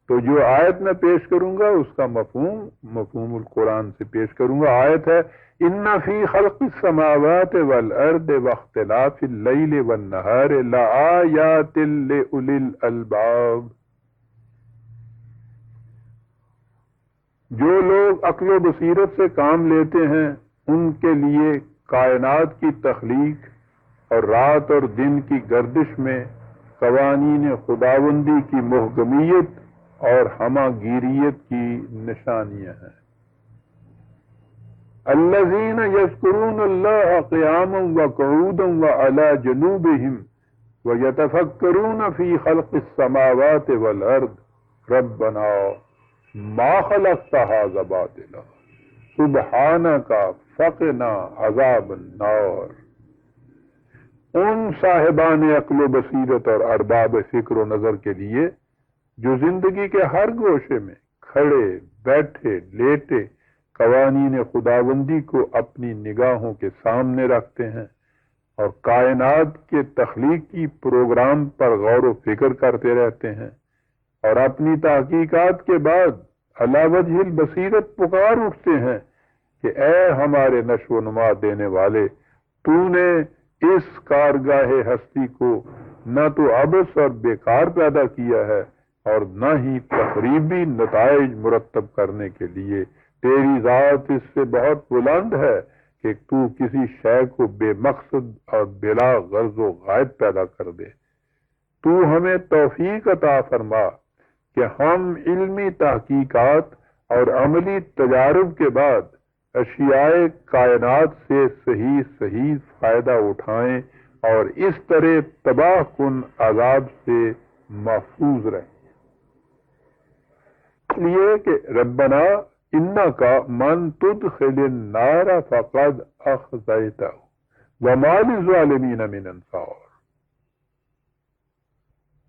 Speaker 1: تو جو آیت میں پیش کروں گا اس کا مفہوم القرآن سے پیش کروں گا۔ آیت ہے ان فی خلق السماوات والارض واختلاف اللیل والنہار لآیات لأولی الالباب۔ جو لوگ عقل و بصیرت سے کام لیتے ہیں ان کے لیے کائنات کی تخلیق اور رات اور دن کی گردش میں قوانین خداوندی کی محکمیت اور ہمہ گیریت کی نشانیاں ہیں۔ الذین یذکرون اللہ قیاما وقعودا وعلی جنوبہم ویتفکرون فی خلق السماوات والارض ربنا ما خلقت ھذا باطلا سبحانک فقنا عذاب النار۔ ان صاحبان عقل و بصیرت اور ارباب فکر و نظر کے لیے جو زندگی کے ہر گوشے میں کھڑے بیٹھے لیٹے قوانین خداوندی کو اپنی نگاہوں کے سامنے رکھتے ہیں اور کائنات کے تخلیقی پروگرام پر غور و فکر کرتے رہتے ہیں اور اپنی تحقیقات کے بعد علی وجہ البصیرت پکار اٹھتے ہیں کہ اے ہمارے نشو و نما دینے والے، تو نے اس کارگاہ ہستی کو نہ تو عبث اور بیکار پیدا کیا ہے اور نہ ہی تقریبی نتائج مرتب کرنے کے لیے۔ تیری ذات اس سے بہت بلند ہے کہ تو کسی شے کو بے مقصد اور بلا غرض و غائب پیدا کر دے۔ تو ہمیں توفیق عطا فرما کہ ہم علمی تحقیقات اور عملی تجارب کے بعد اشیاء کائنات سے صحیح فائدہ اٹھائیں اور اس طرح تباہ کن عذاب سے محفوظ رہیں۔ اس لیے کہ ربنا انکا من تدخل النار فقد اخزیتہ وما للظالمین من انصار۔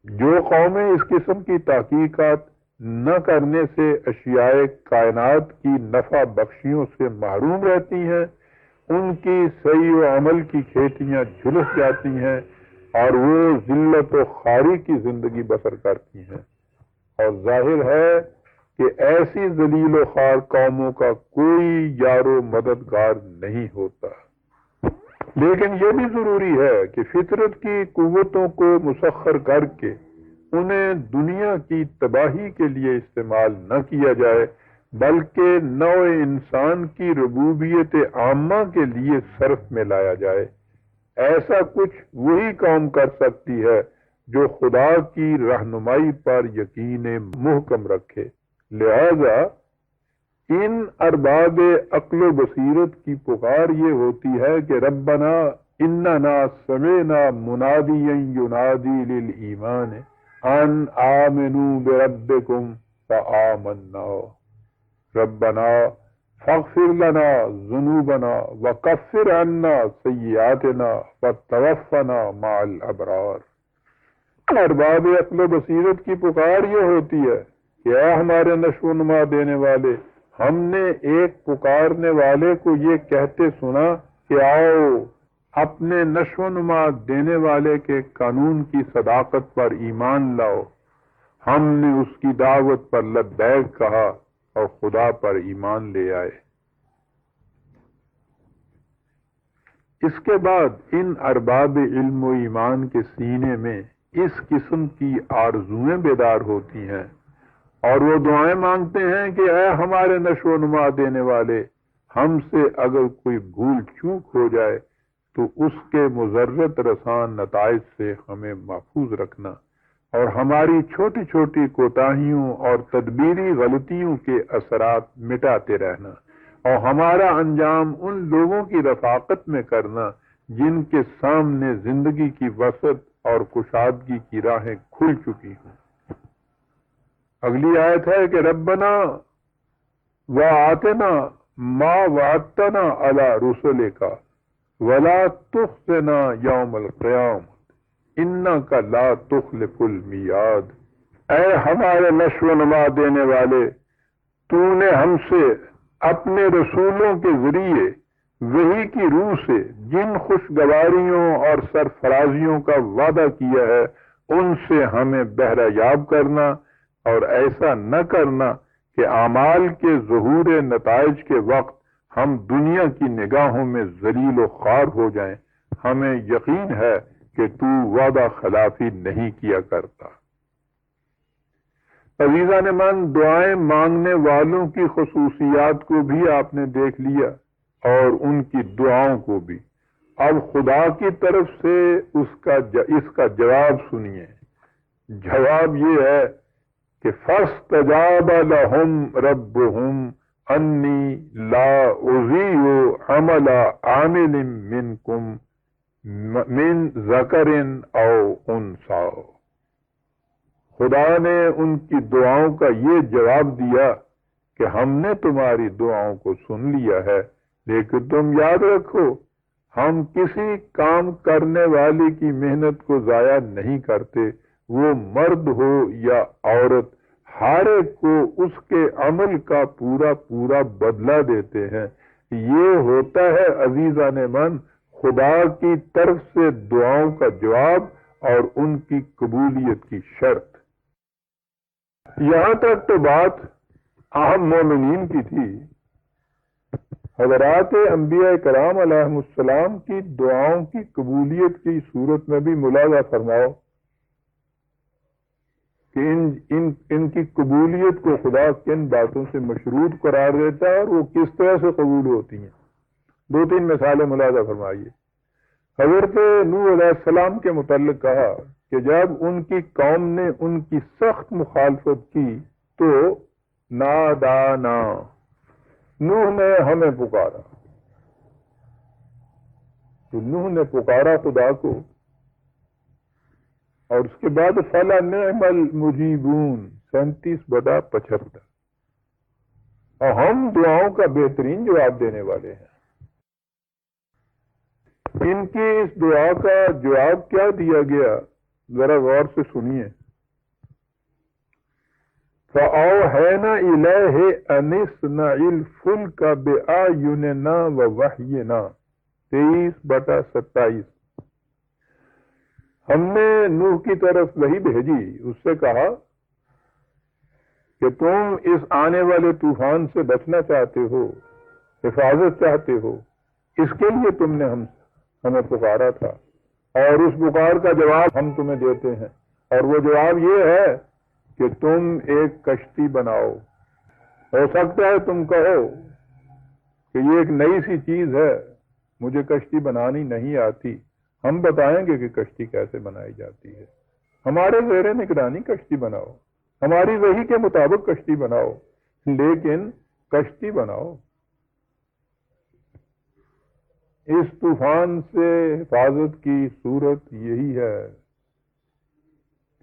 Speaker 1: جو قومیں اس قسم کی تحقیقات نہ کرنے سے اشیاء کائنات کی نفع بخشیوں سے محروم رہتی ہیں، ان کی صحیح و عمل کی کھیتیاں جھلس جاتی ہیں اور وہ ذلت و خواری کی زندگی بسر کرتی ہیں، اور ظاہر ہے کہ ایسی ذلیل و خوار قوموں کا کوئی یار و مددگار نہیں ہوتا۔ لیکن یہ بھی ضروری ہے کہ فطرت کی قوتوں کو مسخر کر کے انہیں دنیا کی تباہی کے لیے استعمال نہ کیا جائے، بلکہ نوع انسان کی ربوبیت عامہ کے لیے صرف میں لایا جائے۔ ایسا کچھ وہی قوم کر سکتی ہے جو خدا کی رہنمائی پر یقین محکم رکھے۔ لہذا ان ارباب عقل و بصیرت کی پکار یہ ہوتی ہے کہ ربنا اننا سمعنا منادیا ینادی للایمان ان آمنوا بربکم فآمنا ربنا فاغفر لنا ذنوبنا وکفر عنا سیئاتنا وتوفنا مع الابرار۔ ارباب عقل و بصیرت کی پکار یہ ہوتی ہے کہ اے ہمارے نشو و نما دینے والے، ہم نے ایک پکارنے والے کو یہ کہتے سنا کہ آؤ اپنے نشو و نما دینے والے کے قانون کی صداقت پر ایمان لاؤ۔ ہم نے اس کی دعوت پر لبیک کہا اور خدا پر ایمان لے آئے۔ اس کے بعد ان ارباب علم و ایمان کے سینے میں اس قسم کی آرزویں بیدار ہوتی ہیں اور وہ دعائیں مانگتے ہیں کہ اے ہمارے نشو و نما دینے والے، ہم سے اگر کوئی بھول چوک ہو جائے تو اس کے مضرت رسان نتائج سے ہمیں محفوظ رکھنا اور ہماری چھوٹی چھوٹی کوتاہیوں اور تدبیری غلطیوں کے اثرات مٹاتے رہنا، اور ہمارا انجام ان لوگوں کی رفاقت میں کرنا جن کے سامنے زندگی کی وسعت اور کشادگی کی راہیں کھل چکی ہوں۔ اگلی آیت ہے کہ ربنا وآتنا ما وعدتنا علی رسلک ولا تخزنا یوم القیامۃ انک لا تخلف المیعاد۔ اے ہمارے نشو و نما دینے والے، تو نے ہم سے اپنے رسولوں کے ذریعے وحی کی روح سے جن خوشگواریوں اور سرفرازیوں کا وعدہ کیا ہے ان سے ہمیں بہرہ یاب کرنا، اور ایسا نہ کرنا کہ اعمال کے ظہور نتائج کے وقت ہم دنیا کی نگاہوں میں ذلیل و خوار ہو جائیں۔ ہمیں یقین ہے کہ تو وعدہ خلافی نہیں کیا کرتا۔ عزیزان من، دعائیں مانگنے والوں کی خصوصیات کو بھی آپ نے دیکھ لیا اور ان کی دعاؤں کو بھی۔ اب خدا کی طرف سے اس کا جواب سنیے۔ جواب یہ ہے کہ فاستجاب لهم ربهم انی لا اضیع عمل عامل منکم من ذکر او انثی۔ خدا نے ان کی دعاؤں کا یہ جواب دیا کہ ہم نے تمہاری دعاؤں کو سن لیا ہے، لیکن تم یاد رکھو ہم کسی کام کرنے والے کی محنت کو ضائع نہیں کرتے، وہ مرد ہو یا عورت، ہر ایک کو اس کے عمل کا پورا پورا بدلہ دیتے ہیں۔ یہ ہوتا ہے عزیزان من خدا کی طرف سے دعاؤں کا جواب اور ان کی قبولیت کی شرط۔ یہاں تک تو بات اہم مومنین کی تھی۔ حضرات انبیاء کرام علیہم السلام کی دعاؤں کی قبولیت کی صورت میں بھی ملاحظہ فرماؤ کہ ان کی قبولیت کو خدا کن باتوں سے مشروط قرار دیتا ہے اور وہ کس طرح سے قبول ہوتی ہیں۔ دو تین مثالیں ملاحظہ فرمائیے۔ حضرت نوح علیہ السلام کے متعلق کہا کہ جب ان کی قوم نے ان کی سخت مخالفت کی تو نادانا، نوح نے ہمیں پکارا، تو نوح نے پکارا خدا کو، اور اس کے بعد فَلَنِعْمَ الْمُجِيبُونَ 37/75، اور ہم دعاؤں کا بہترین جواب دینے والے ہیں۔ ان کی اس دعا کا جواب کیا دیا گیا ذرا غور سے سنیے۔ فَأَوْحَيْنَا إِلَيْهِ أَنِ اصْنَعِ الْفُلْكَ بِأَعْيُنِنَا وَوَحْيِنَا 23/27۔ ہم نے نوح کی طرف وحی بھیجی، اس سے کہا کہ تم اس آنے والے طوفان سے بچنا چاہتے ہو، حفاظت چاہتے ہو، اس کے لیے تم نے ہمیں پکارا تھا، اور اس پکار کا جواب ہم تمہیں دیتے ہیں، اور وہ جواب یہ ہے کہ تم ایک کشتی بناؤ۔ ہو سکتا ہے تم کہو کہ یہ ایک نئی سی چیز ہے، مجھے کشتی بنانی نہیں آتی، ہم بتائیں گے کہ کشتی کیسے بنائی جاتی ہے۔ ہمارے زیر نگرانی کشتی بناؤ، ہماری وحی کے مطابق کشتی بناؤ، لیکن کشتی بناؤ۔ اس طوفان سے حفاظت کی صورت یہی ہے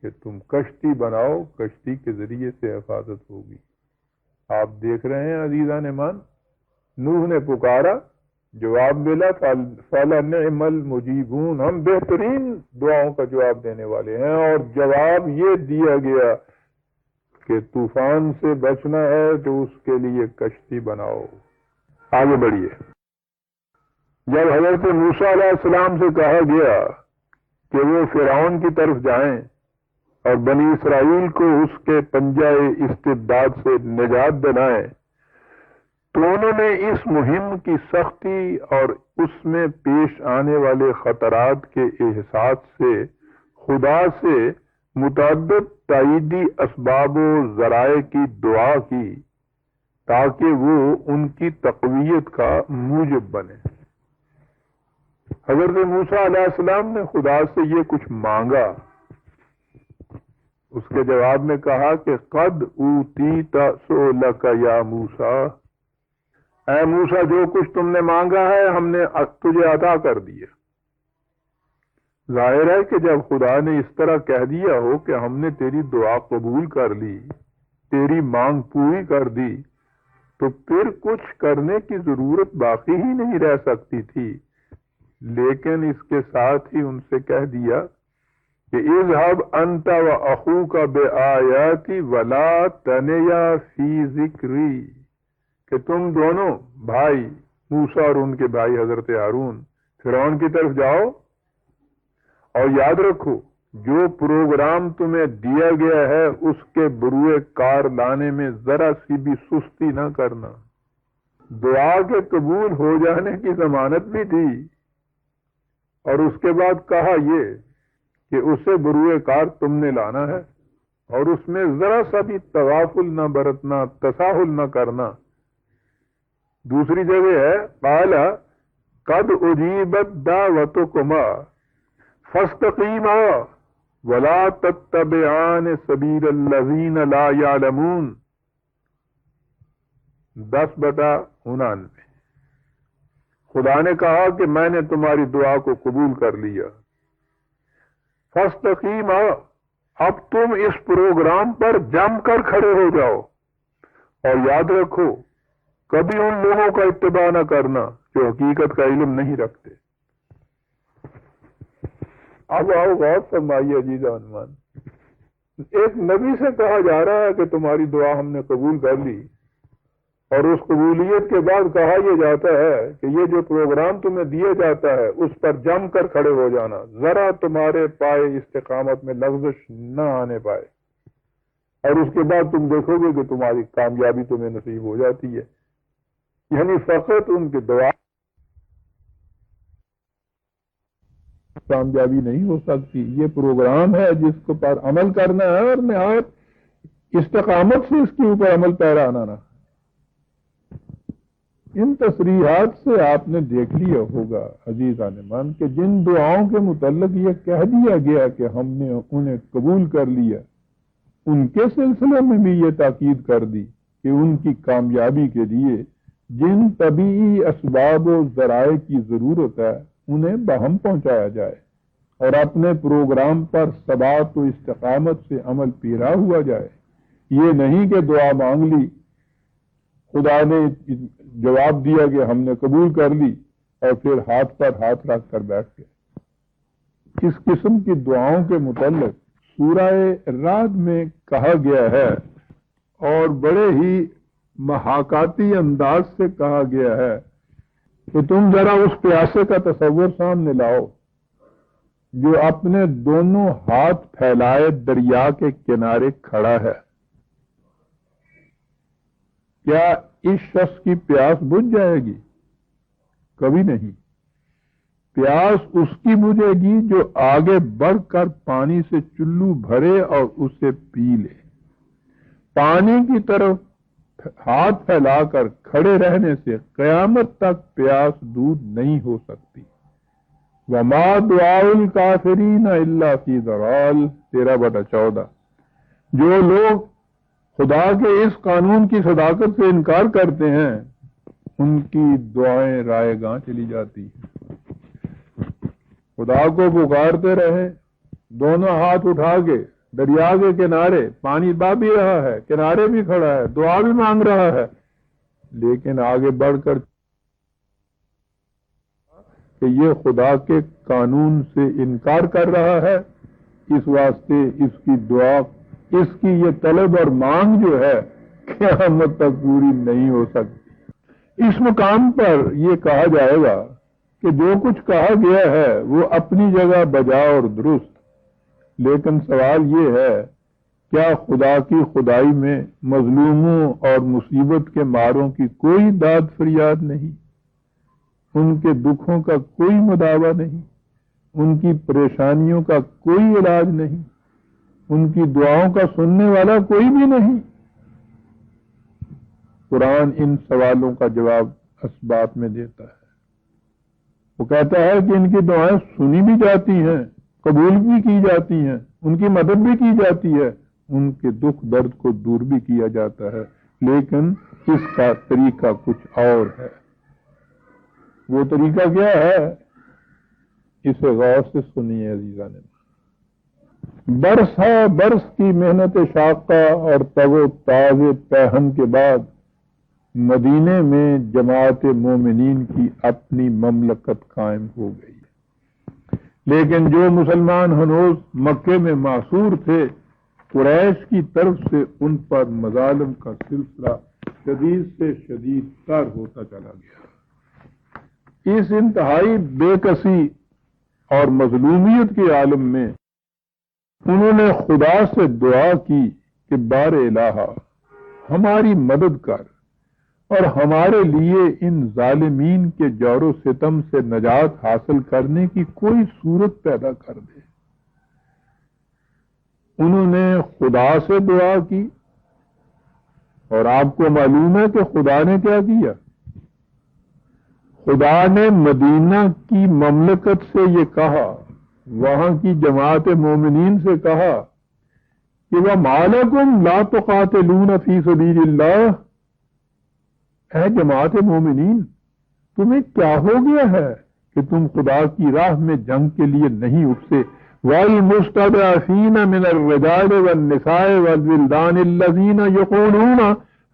Speaker 1: کہ تم کشتی بناؤ، کشتی کے ذریعے سے حفاظت ہوگی۔ آپ دیکھ رہے ہیں عزیزان من، نوح نے پکارا، جواب ملا، فَلَنِعْمَ الْمُجِيبُونَ، ہم بہترین دعاؤں کا جواب دینے والے ہیں، اور جواب یہ دیا گیا کہ طوفان سے بچنا ہے تو اس کے لیے کشتی بناؤ۔ آگے بڑھیے۔ جب حضرت موسیٰ علیہ السلام سے کہا گیا کہ وہ فرعون کی طرف جائیں اور بنی اسرائیل کو اس کے پنجہ استبداد سے نجات دلائیں، تو انہوں نے اس مہم کی سختی اور اس میں پیش آنے والے خطرات کے احساس سے خدا سے متعدد تائیدی اسباب و ذرائع کی دعا کی تاکہ وہ ان کی تقویت کا موجب بنے۔ حضرت موسیٰ علیہ السلام نے خدا سے یہ کچھ مانگا، اس کے جواب میں کہا کہ قد اوتیت سؤلک یا موسیٰ، اے موسیٰ جو کچھ تم نے مانگا ہے ہم نے تجھے عطا کر دیا۔ ظاہر ہے کہ جب خدا نے اس طرح کہہ دیا ہو کہ ہم نے تیری دعا قبول کر لی، تیری مانگ پوری کر دی، تو پھر کچھ کرنے کی ضرورت باقی ہی نہیں رہ سکتی تھی۔ لیکن اس کے ساتھ ہی ان سے کہہ دیا کہ اذهب انت واخوک بآیاتی ولا تنیا فی ذکری، کہ تم دونوں بھائی موسیٰ اور ان کے بھائی حضرت ہارون فرعون کی طرف جاؤ، اور یاد رکھو جو پروگرام تمہیں دیا گیا ہے اس کے بروئے کار لانے میں ذرا سی بھی سستی نہ کرنا۔ دعا کے قبول ہو جانے کی ضمانت بھی تھی، اور اس کے بعد کہا یہ کہ اسے بروئے کار تم نے لانا ہے، اور اس میں ذرا سا بھی تغافل نہ برتنا، تساہل نہ کرنا۔ دوسری جگہ ہے قال قد اجیبت دعوتکما فاستقیما ولا تتبعان سبیل الذین لا یعلمون، 10/99۔ خدا نے کہا کہ میں نے تمہاری دعا کو قبول کر لیا، فاستقیما، اب تم اس پروگرام پر جم کر کھڑے ہو جاؤ، اور یاد رکھو کبھی ان لوگوں کا اتباع نہ کرنا جو حقیقت کا علم نہیں رکھتے۔ اب آؤ غور فرمائیے عزیز عنوان، ایک نبی سے کہا جا رہا ہے کہ تمہاری دعا ہم نے قبول کر لی، اور اس قبولیت کے بعد کہا یہ جاتا ہے کہ یہ جو پروگرام تمہیں دیا جاتا ہے اس پر جم کر کھڑے ہو جانا، ذرا تمہارے پائے استقامت میں لغزش نہ آنے پائے، اور اس کے بعد تم دیکھو گے کہ تمہاری کامیابی تمہیں نصیب ہو جاتی ہے۔ یعنی فقط ان کی دعا کامیابی نہیں ہو سکتی، یہ پروگرام ہے جس کو پر عمل کرنا ہے، اور نہایت استقامت سے اس کے اوپر عمل پیرا آنا۔ ان تصریحات سے آپ نے دیکھ لیا ہوگا عزیزان من کہ جن دعاؤں کے متعلق یہ کہہ دیا گیا کہ ہم نے انہیں قبول کر لیا، ان کے سلسلے میں بھی یہ تاکید کر دی کہ ان کی کامیابی کے لیے جن طبیعی اسباب و ذرائع کی ضرورت ہے انہیں بہم پہنچایا جائے، اور اپنے پروگرام پر ثبات و استقامت سے عمل پیرا ہوا جائے۔ یہ نہیں کہ دعا مانگ لی، خدا نے جواب دیا کہ ہم نے قبول کر لی، اور پھر ہاتھ پر ہاتھ رکھ کر بیٹھ گئے۔ اس قسم کی دعاؤں کے متعلق سورہ رعد میں کہا گیا ہے، اور بڑے ہی محاکاتی انداز سے کہا گیا ہے کہ تم ذرا اس پیاسے کا تصور سامنے لاؤ جو اپنے دونوں ہاتھ پھیلائے دریا کے کنارے کھڑا ہے۔ کیا اس شخص کی پیاس بجھ جائے گی؟ کبھی نہیں۔ پیاس اس کی بجھے گی جو آگے بڑھ کر پانی سے چلو بھرے اور اسے پی لے۔ پانی کی طرف ہاتھ پھیلا کر کھڑے رہنے سے قیامت تک پیاس دور نہیں ہو سکتی۔ وَمَا دُعَاءُ الْكَافِرِينَ إِلَّا فِي ضَلَالٍ 13/14۔ جو لوگ خدا کے اس قانون کی صداقت سے انکار کرتے ہیں ان کی دعائیں رائے گاں چلی جاتی ہیں۔ خدا کو پکارتے رہے، دونوں ہاتھ اٹھا کے دریا کے کنارے، پانی بہ بھی رہا ہے، کنارے بھی کھڑا ہے، دعا بھی مانگ رہا ہے، لیکن آگے بڑھ کر کہ یہ خدا کے قانون سے انکار کر رہا ہے، اس واسطے اس کی دعا، اس کی یہ طلب اور مانگ جو ہے قیامت تک پوری نہیں ہو سکتی۔ اس مقام پر یہ کہا جائے گا کہ جو کچھ کہا گیا ہے وہ اپنی جگہ بجا اور درست، لیکن سوال یہ ہے کیا خدا کی خدائی میں مظلوموں اور مصیبت کے ماروں کی کوئی داد فریاد نہیں؟ ان کے دکھوں کا کوئی مداوع نہیں، ان کی پریشانیوں کا کوئی علاج نہیں، ان کی دعاؤں کا سننے والا کوئی بھی نہیں؟ قرآن ان سوالوں کا جواب اسبات میں دیتا ہے۔ وہ کہتا ہے کہ ان کی دعائیں سنی بھی جاتی ہیں، قبول بھی کی جاتی ہیں، ان کی مدد بھی کی جاتی ہے، ان کے دکھ درد کو دور بھی کیا جاتا ہے، لیکن اس کا طریقہ کچھ اور ہے۔ وہ طریقہ کیا ہے؟ اسے غور سے سنیے عزیزان۔ برس ہے برس کی محنت شاقہ اور تگ و تاز پہن کے بعد مدینے میں جماعت مومنین کی اپنی مملکت قائم ہو گئی، لیکن جو مسلمان ہنوز مکے میں معصور تھے، قریش کی طرف سے ان پر مظالم کا سلسلہ شدید سے شدید تر ہوتا چلا گیا۔ اس انتہائی بے کسی اور مظلومیت کے عالم میں انہوں نے خدا سے دعا کی کہ بار الہ ہماری مدد کر اور ہمارے لیے ان ظالمین کے جور و ستم سے نجات حاصل کرنے کی کوئی صورت پیدا کر دے۔ انہوں نے خدا سے دعا کی، اور آپ کو معلوم ہے کہ خدا نے کیا کیا؟ خدا نے مدینہ کی مملکت سے یہ کہا، وہاں کی جماعت مومنین سے کہا کہ وَمَا لَكُمْ لَا تُقَاتِلُونَ فِي سَبِيلِ اللَّهِ، اے جماعت مومنین، تمہیں کیا ہو گیا ہے کہ تم خدا کی راہ میں جنگ کے لیے نہیں اٹھتے؟ وَالْمُسْتَضْعَفِينَ مِنَ الرِّجَالِ وَالنِّسَاءِ وَالْوِلْدَانِ الَّذِينَ يَقُولُونَ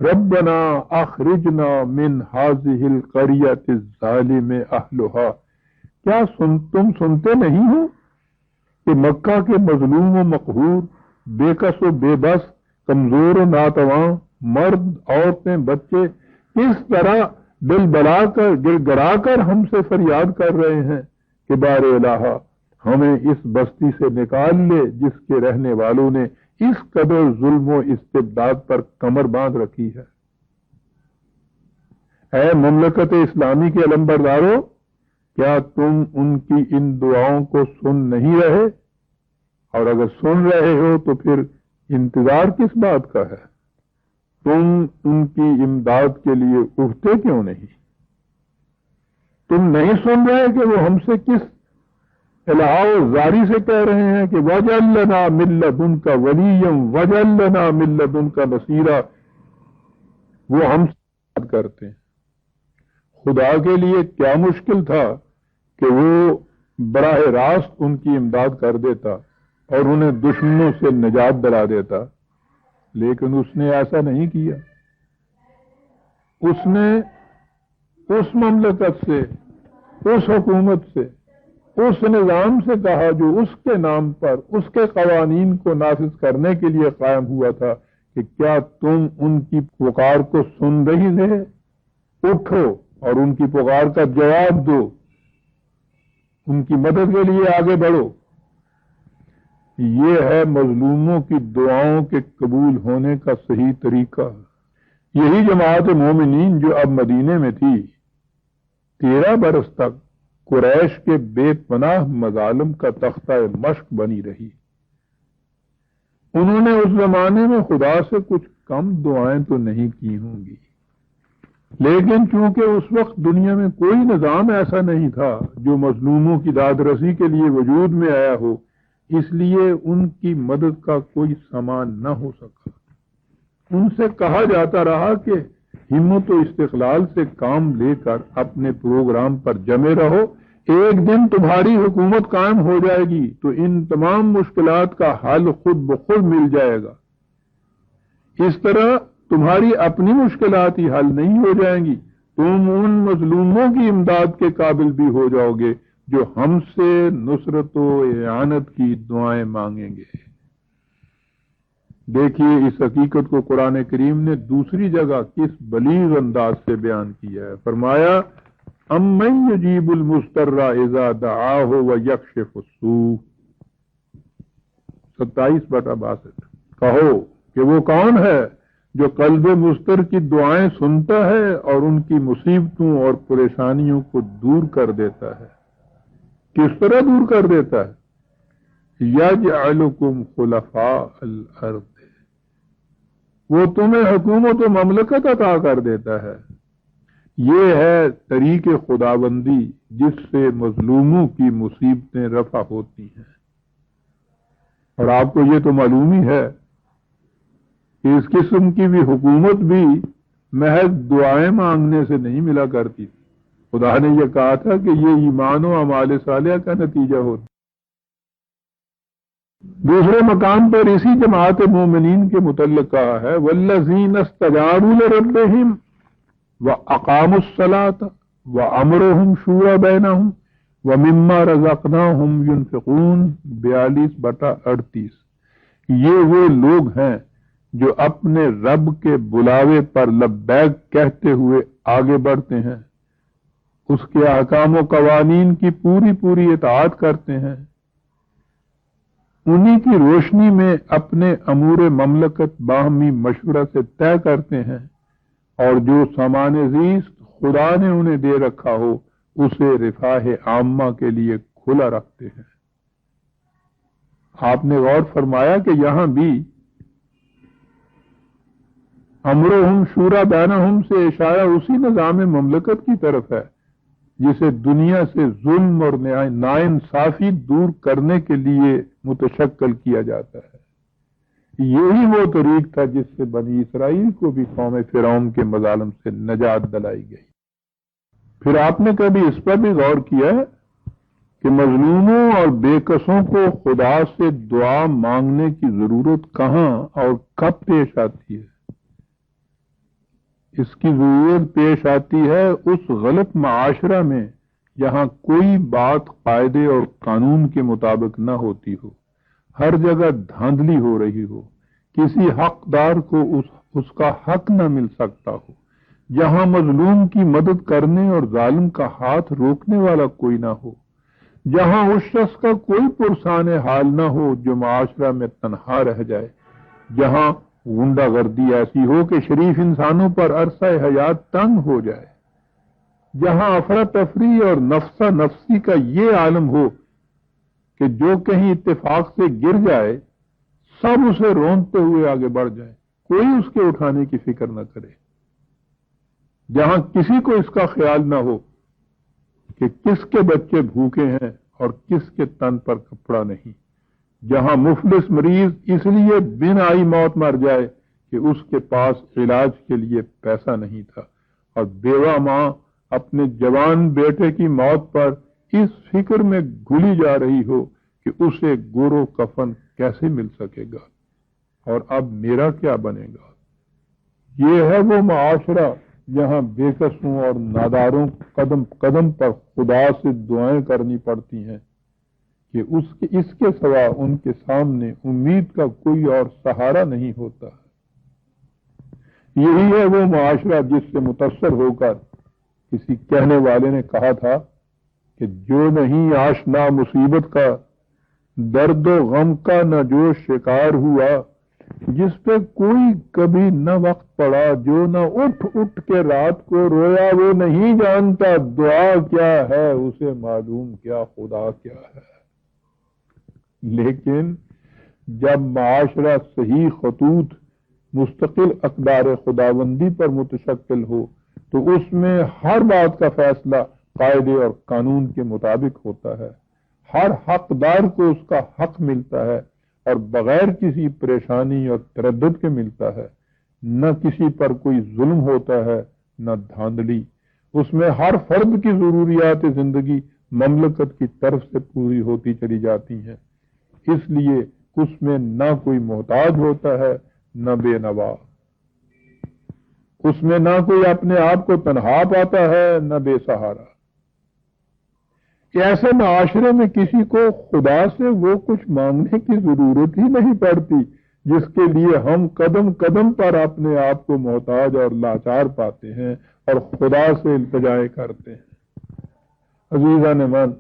Speaker 1: رَبَّنَا أَخْرِجْنَا مِنْ هَذِهِ الْقَرْيَةِ الظَّالِمِ أَهْلُهَا، کیا تم سنتے نہیں ہو کہ مکہ کے مظلوم و مقہور، بے کس و بے بس، کمزور و ناتواں، مرد، عورتیں، بچے کس طرح دل بلا کر گڑ گڑا کر ہم سے فریاد کر رہے ہیں کہ بار الہ ہمیں اس بستی سے نکال لے جس کے رہنے والوں نے اس قدر ظلم و استبداد پر کمر باندھ رکھی ہے۔ اے مملکت اسلامی کے علمبرداروں، کیا تم ان کی ان دعاؤں کو سن نہیں رہے؟ اور اگر سن رہے ہو تو پھر انتظار کس بات کا ہے؟ تم ان کی امداد کے لیے اٹھتے کیوں نہیں؟ تم نہیں سن رہے کہ وہ ہم سے کس الہا و زاری سے کہہ رہے ہیں کہ وَجْعَل لَّنَا مِن لَّدُنْكَ وَلِيًّا وَجْعَل لَّنَا مِن لَّدُنْكَ نَصِيرًا؟ وہ ہم سے بات کرتے ہیں۔ خدا کے لیے کیا مشکل تھا کہ وہ براہ راست ان کی امداد کر دیتا اور انہیں دشمنوں سے نجات دلا دیتا، لیکن اس نے ایسا نہیں کیا۔ اس نے اس مملکت سے، اس حکومت سے، اس نظام سے کہا جو اس کے نام پر اس کے قوانین کو نافذ کرنے کے لیے قائم ہوا تھا کہ کیا تم ان کی پکار کو سن رہی تھے؟ اٹھو اور ان کی پکار کا جواب دو، ان کی مدد کے لیے آگے بڑھو۔ یہ ہے مظلوموں کی دعاؤں کے قبول ہونے کا صحیح طریقہ۔ یہی جماعت مومنین جو اب مدینے میں تھی، 13 برس تک قریش کے بے پناہ مظالم کا تختہ مشق بنی رہی۔ انہوں نے اس زمانے میں خدا سے کچھ کم دعائیں تو نہیں کی ہوں گی، لیکن چونکہ اس وقت دنیا میں کوئی نظام ایسا نہیں تھا جو مظلوموں کی داد رسی کے لیے وجود میں آیا ہو، اس لیے ان کی مدد کا کوئی سامان نہ ہو سکا۔ ان سے کہا جاتا رہا کہ ہمت و استقلال سے کام لے کر اپنے پروگرام پر جمے رہو، ایک دن تمہاری حکومت قائم ہو جائے گی تو ان تمام مشکلات کا حل خود بخود مل جائے گا۔ اس طرح تمہاری اپنی مشکلات ہی حل نہیں ہو جائیں گی، تم ان مظلوموں کی امداد کے قابل بھی ہو جاؤ گے جو ہم سے نصرت و اعانت کی دعائیں مانگیں گے۔ دیکھیے اس حقیقت کو قرآن کریم نے دوسری جگہ کس بلیغ انداز سے بیان کیا ہے۔ فرمایا اَمَّن يُجِيبُ الْمُضْطَرَّ إِذَا دَعَاهُ وَيَكْشِفُ السُّوءَ، 27/62۔ کہو کہ وہ کون ہے جو قلب مضطر کی دعائیں سنتا ہے اور ان کی مصیبتوں اور پریشانیوں کو دور کر دیتا ہے۔ کس طرح دور کر دیتا ہے؟ یجعلکم خلفاء الارض، وہ تمہیں حکومت و مملکت عطا کر دیتا ہے۔ یہ ہے طریق خداوندی جس سے مظلوموں کی مصیبتیں رفع ہوتی ہیں۔ اور آپ کو یہ تو معلوم ہی ہے کہ اس قسم کی بھی حکومت بھی محض دعائیں مانگنے سے نہیں ملا کرتی تھی. خدا نے یہ کہا تھا کہ یہ ایمان و اعمال صالحہ کا نتیجہ ہوتا. دوسرے مقام پر اسی جماعت مومنین کے متعلق کہا ہے والذین استجابوا لربہم واقاموا الصلاۃ وامرهم شورى بینہم ومما رزقناہم ينفقون 42/38. یہ وہ لوگ ہیں جو اپنے رب کے بلاوے پر لبیک کہتے ہوئے آگے بڑھتے ہیں، اس کے احکام و قوانین کی پوری اطاعت کرتے ہیں، انہی کی روشنی میں اپنے امور مملکت باہمی مشورہ سے طے کرتے ہیں، اور جو سامان زیست خدا نے انہیں دے رکھا ہو اسے رفاہ عامہ کے لیے کھلا رکھتے ہیں. آپ نے غور فرمایا کہ یہاں بھی امرہم شورا بینہم سے اشارہ اسی نظام مملکت کی طرف ہے جسے دنیا سے ظلم اور ناانصافی دور کرنے کے لیے متشکل کیا جاتا ہے. یہی وہ طریق تھا جس سے بنی اسرائیل کو بھی قوم فرعون کے مظالم سے نجات دلائی گئی. پھر آپ نے کبھی اس پر بھی غور کیا ہے کہ مظلوموں اور بے کسوں کو خدا سے دعا مانگنے کی ضرورت کہاں اور کب پیش آتی ہے؟ اس کی ضرورت پیش آتی ہے اس غلط معاشرہ میں جہاں کوئی بات قاعدے اور قانون کے مطابق نہ ہوتی ہو، ہر جگہ دھاندلی ہو رہی ہو، کسی حقدار کو اس کا حق نہ مل سکتا ہو، جہاں مظلوم کی مدد کرنے اور ظالم کا ہاتھ روکنے والا کوئی نہ ہو، جہاں اس شخص کا کوئی پرسان حال نہ ہو جو معاشرہ میں تنہا رہ جائے، جہاں غنڈہ گردی ایسی ہو کہ شریف انسانوں پر عرصہ حیات تنگ ہو جائے، جہاں افراتفری اور نفسہ نفسی کا یہ عالم ہو کہ جو کہیں اتفاق سے گر جائے سب اسے رونتے ہوئے آگے بڑھ جائے، کوئی اس کے اٹھانے کی فکر نہ کرے، جہاں کسی کو اس کا خیال نہ ہو کہ کس کے بچے بھوکے ہیں اور کس کے تن پر کپڑا نہیں، جہاں مفلس مریض اس لیے بن آئی موت مر جائے کہ اس کے پاس علاج کے لیے پیسہ نہیں تھا، اور بیوہ ماں اپنے جوان بیٹے کی موت پر اس فکر میں گھلی جا رہی ہو کہ اسے گور و کفن کیسے مل سکے گا اور اب میرا کیا بنے گا. یہ ہے وہ معاشرہ جہاں بے کسوں اور ناداروں قدم قدم پر خدا سے دعائیں کرنی پڑتی ہیں کہ اس کے سوا ان کے سامنے امید کا کوئی اور سہارا نہیں ہوتا. یہی ہے وہ معاشرہ جس سے متاثر ہو کر کسی کہنے والے نے کہا تھا کہ جو نہیں آشنا مصیبت کا، درد و غم کا نہ جو شکار ہوا، جس پہ کوئی کبھی نہ وقت پڑا، جو نہ اٹھ کے رات کو رویا، وہ نہیں جانتا دعا کیا ہے، اسے معلوم کیا خدا کیا ہے. لیکن جب معاشرہ صحیح خطوط مستقل اقدار خداوندی پر متشکل ہو تو اس میں ہر بات کا فیصلہ قاعدے اور قانون کے مطابق ہوتا ہے، ہر حقدار کو اس کا حق ملتا ہے اور بغیر کسی پریشانی اور تردد کے ملتا ہے، نہ کسی پر کوئی ظلم ہوتا ہے نہ دھاندلی. اس میں ہر فرد کی ضروریات زندگی مملکت کی طرف سے پوری ہوتی چلی جاتی ہیں، اس لیے اس میں نہ کوئی محتاج ہوتا ہے نہ بے نوا، اس میں نہ کوئی اپنے آپ کو تنہا پاتا ہے نہ بے سہارا. ایسے معاشرے میں کسی کو خدا سے وہ کچھ مانگنے کی ضرورت ہی نہیں پڑتی جس کے لیے ہم قدم قدم پر اپنے آپ کو محتاج اور لاچار پاتے ہیں اور خدا سے التجائیں کرتے ہیں. عزیزان من،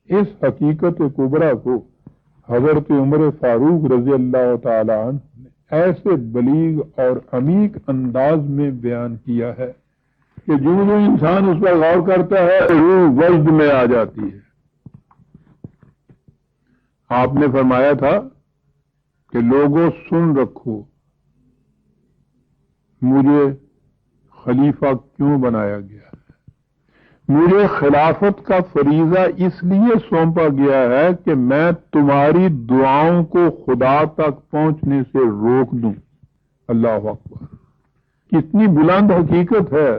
Speaker 1: اس حقیقت کبریٰ کو حضرت عمر فاروق رضی اللہ تعالی عنہ نے ایسے بلیغ اور عمیق انداز میں بیان کیا ہے کہ جو انسان اس پر غور کرتا ہے روح وجد میں آ جاتی ہے. آپ نے فرمایا تھا کہ لوگوں سن رکھو، مجھے خلیفہ کیوں بنایا گیا ہے؟ مجھے خلافت کا فریضہ اس لیے سونپا گیا ہے کہ میں تمہاری دعاؤں کو خدا تک پہنچنے سے روک دوں. اللہ اکبر! کتنی بلند حقیقت ہے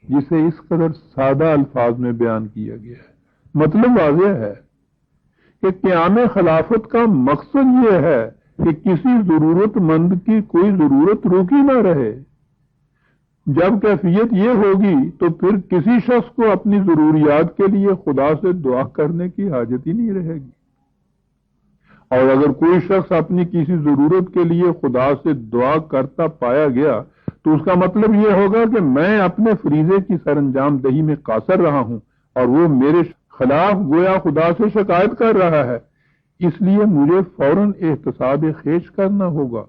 Speaker 1: جسے اس قدر سادہ الفاظ میں بیان کیا گیا ہے۔ مطلب واضح ہے کہ قیام خلافت کا مقصد یہ ہے کہ کسی ضرورت مند کی کوئی ضرورت روکی نہ رہے۔ جب کیفیت یہ ہوگی تو پھر کسی شخص کو اپنی ضروریات کے لیے خدا سے دعا کرنے کی حاجت ہی نہیں رہے گی، اور اگر کوئی شخص اپنی کسی ضرورت کے لیے خدا سے دعا کرتا پایا گیا تو اس کا مطلب یہ ہوگا کہ میں اپنے فریضے کی سر انجام دہی میں قاصر رہا ہوں اور وہ میرے خلاف گویا خدا سے شکایت کر رہا ہے، اس لیے مجھے فوراً احتساب خیش کرنا ہوگا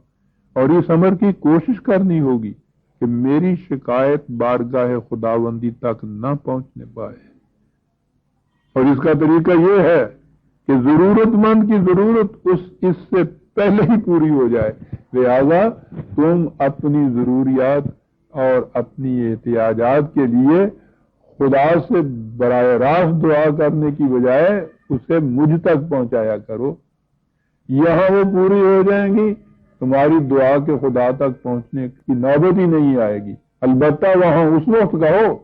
Speaker 1: اور اس امر کی کوشش کرنی ہوگی کہ میری شکایت بارگاہ خداوندی تک نہ پہنچنے پائے۔ اور اس کا طریقہ یہ ہے کہ ضرورت مند کی ضرورت اس سے پہلے ہی پوری ہو جائے، لہذا تم اپنی ضروریات اور اپنی احتیاجات کے لیے خدا سے براہ راست دعا کرنے کی بجائے اسے مجھ تک پہنچایا کرو، یہاں وہ پوری ہو جائیں گی، تمہاری دعا کے خدا تک پہنچنے کی نوبت ہی نہیں آئے گی۔ البتہ وہاں اس وقت کہو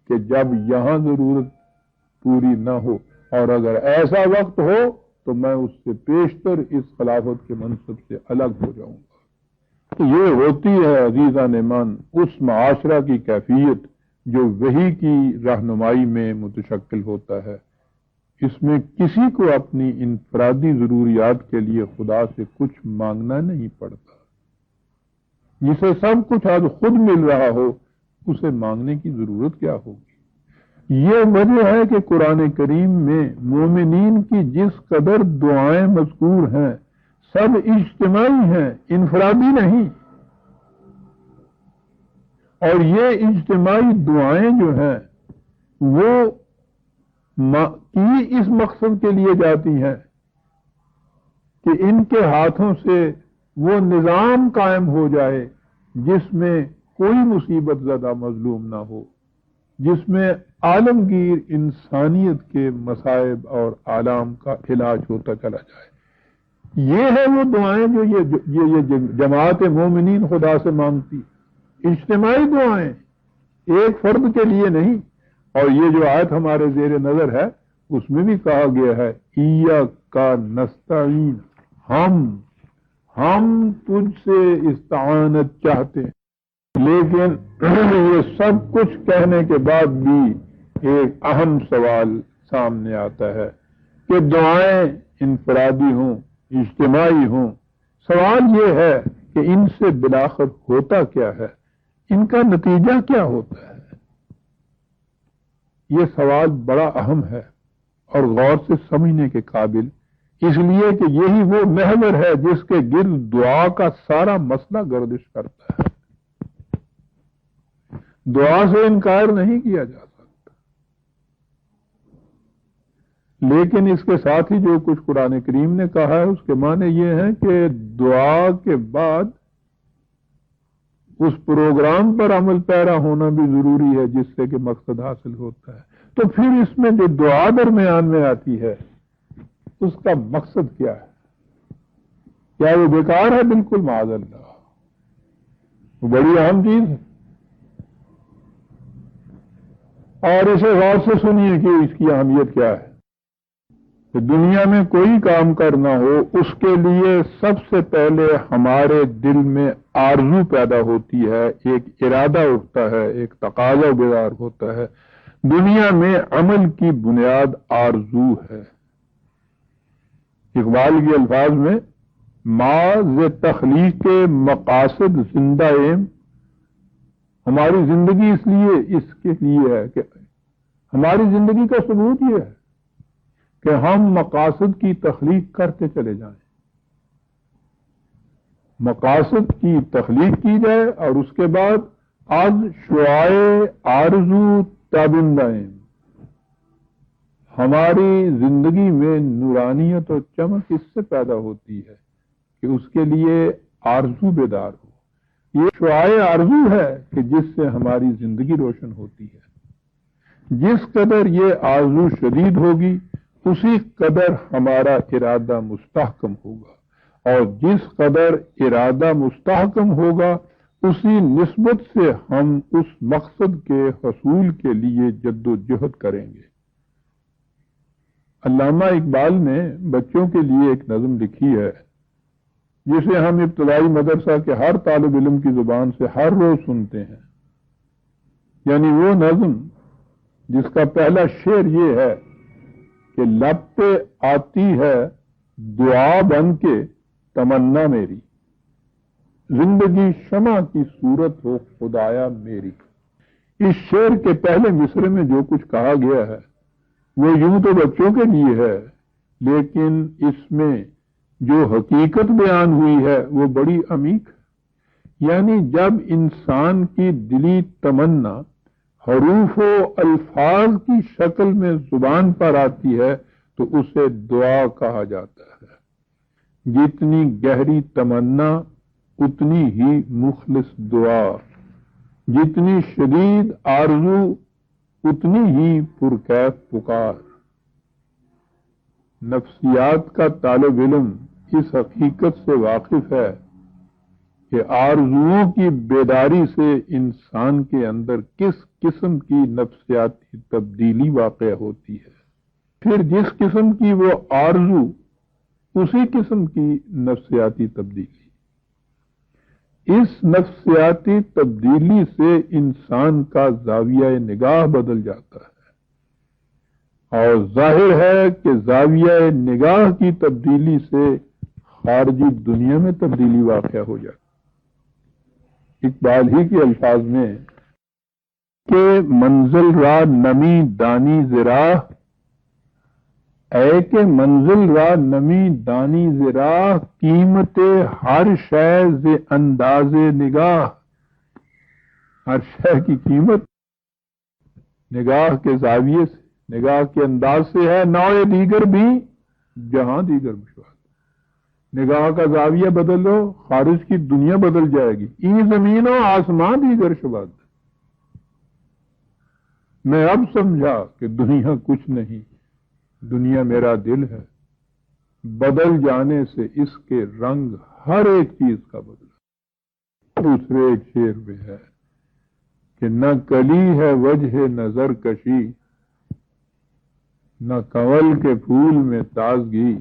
Speaker 1: کہ جب یہاں ضرورت پوری نہ ہو، اور اگر ایسا وقت ہو تو میں اس سے پیشتر اس خلافت کے منصب سے الگ ہو جاؤں گا۔ تو یہ ہوتی ہے عزیزان ایمان اس معاشرہ کی کیفیت جو وحی کی رہنمائی میں متشکل ہوتا ہے۔ اس میں کسی کو اپنی انفرادی ضروریات کے لیے خدا سے کچھ مانگنا نہیں پڑتا۔ جسے سب کچھ آج خود مل رہا ہو اسے مانگنے کی ضرورت کیا ہوگی؟ یہ وجہ ہے کہ قرآن کریم میں مومنین کی جس قدر دعائیں مذکور ہیں سب اجتماعی ہیں، انفرادی نہیں، اور یہ اجتماعی دعائیں جو ہیں وہ اس مقصد کے لیے جاتی ہیں کہ ان کے ہاتھوں سے وہ نظام قائم ہو جائے جس میں کوئی مصیبت زدہ مظلوم نہ ہو، جس میں عالمگیر انسانیت کے مصائب اور آلام کا علاج ہوتا چلا جائے۔ یہ ہے وہ دعائیں جو یہ جماعت مومنین خدا سے مانگتی، اجتماعی دعائیں، ایک فرد کے لیے نہیں۔ اور یہ جو آیت ہمارے زیر نظر ہے اس میں بھی کہا گیا ہے ایاک نستعین، ہم تجھ سے استعانت چاہتے ہیں۔ لیکن یہ سب کچھ کہنے کے بعد بھی ایک اہم سوال سامنے آتا ہے کہ دعائیں انفرادی ہوں، اجتماعی ہوں، سوال یہ ہے کہ ان سے بالآخر ہوتا کیا ہے، ان کا نتیجہ کیا ہوتا ہے؟ یہ سوال بڑا اہم ہے اور غور سے سمجھنے کے قابل، اس لیے کہ یہی وہ محور ہے جس کے گرد دعا کا سارا مسئلہ گردش کرتا ہے۔ دعا سے انکار نہیں کیا جا سکتا، لیکن اس کے ساتھ ہی جو کچھ قرآن کریم نے کہا ہے اس کے معنی یہ ہے کہ دعا کے بعد اس پروگرام پر عمل پیرا ہونا بھی ضروری ہے جس سے کہ مقصد حاصل ہوتا ہے۔ تو پھر اس میں جو دعا درمیان میں آتی ہے اس کا مقصد کیا ہے؟ کیا وہ بیکار ہے؟ بالکل معاذ اللہ، وہ بڑی اہم چیز ہے۔ اور اسے غور سے سنیے کہ اس کی اہمیت کیا ہے۔ کہ دنیا میں کوئی کام کرنا ہو اس کے لیے سب سے پہلے ہمارے دل میں آرزو پیدا ہوتی ہے، ایک ارادہ اٹھتا ہے، ایک تقاضا بیدار ہوتا ہے۔ دنیا میں عمل کی بنیاد آرزو ہے۔ اقبال کے الفاظ میں معاذ تخلیق مقاصد زندہ ایم، ہماری زندگی اس کے لیے ہے کہ ہماری زندگی کا ثبوت یہ ہے کہ ہم مقاصد کی تخلیق کرتے چلے جائیں، مقاصد کی تخلیق کی جائے اور اس کے بعد از شعائے آرزو تابندائیں، ہماری زندگی میں نورانیت اور چمک اس سے پیدا ہوتی ہے کہ اس کے لیے آرزو بیدار ہو۔ یہ شعائے آرزو ہے کہ جس سے ہماری زندگی روشن ہوتی ہے۔ جس قدر یہ آرزو شدید ہوگی اسی قدر ہمارا ارادہ مستحکم ہوگا، اور جس قدر ارادہ مستحکم ہوگا اسی نسبت سے ہم اس مقصد کے حصول کے لیے جد و جہد کریں گے۔ علامہ اقبال نے بچوں کے لیے ایک نظم لکھی ہے جسے ہم ابتدائی مدرسہ کے ہر طالب علم کی زبان سے ہر روز سنتے ہیں، یعنی وہ نظم جس کا پہلا شعر یہ ہے کہ لب پہ آتی ہے دعا بن کے تمنا میری، زندگی شمع کی صورت ہو خدایا میری۔ اس شعر کے پہلے مصرے میں جو کچھ کہا گیا ہے وہ یوں تو بچوں کے لیے ہے، لیکن اس میں جو حقیقت بیان ہوئی ہے وہ بڑی عمیق ہے۔ یعنی جب انسان کی دلی تمنا حروف و الفاظ کی شکل میں زبان پر آتی ہے تو اسے دعا کہا جاتا ہے۔ جتنی گہری تمنا اتنی ہی مخلص دعا، جتنی شدید آرزو اتنی ہی پرکیف پکار۔ نفسیات کا طالب علم اس حقیقت سے واقف ہے کہ آرزوؤں کی بیداری سے انسان کے اندر کس قسم کی نفسیاتی تبدیلی واقع ہوتی ہے، پھر جس قسم کی وہ آرزو اسی قسم کی نفسیاتی تبدیلی۔ اس نفسیاتی تبدیلی سے انسان کا زاویہ نگاہ بدل جاتا ہے، اور ظاہر ہے کہ زاویہ نگاہ کی تبدیلی سے خارجی دنیا میں تبدیلی واقع ہو جاتی۔ اقبال ہی کے الفاظ میں کہ منزل را نمی دانی زراہ، اے کہ منزل را نمی دانی زراہ، قیمت ہر شے ز انداز نگاہ۔ ہر شے کی قیمت نگاہ کے زاویے سے، نگاہ کے انداز سے ہے، نوع دیگر بھی جہاں دیگر مشوار۔ نگاہ کا زاویہ بدل لو، خارج کی دنیا بدل جائے گی۔ ای زمین و آسمان دیگر شباد۔ میں اب سمجھا کہ دنیا کچھ نہیں، دنیا میرا دل ہے، بدل جانے سے اس کے رنگ ہر ایک چیز کا بدلا۔ دوسرے ایک شعر میں ہے کہ نہ کلی ہے وجہ نظر کشی، نہ کنول کے پھول میں تازگی،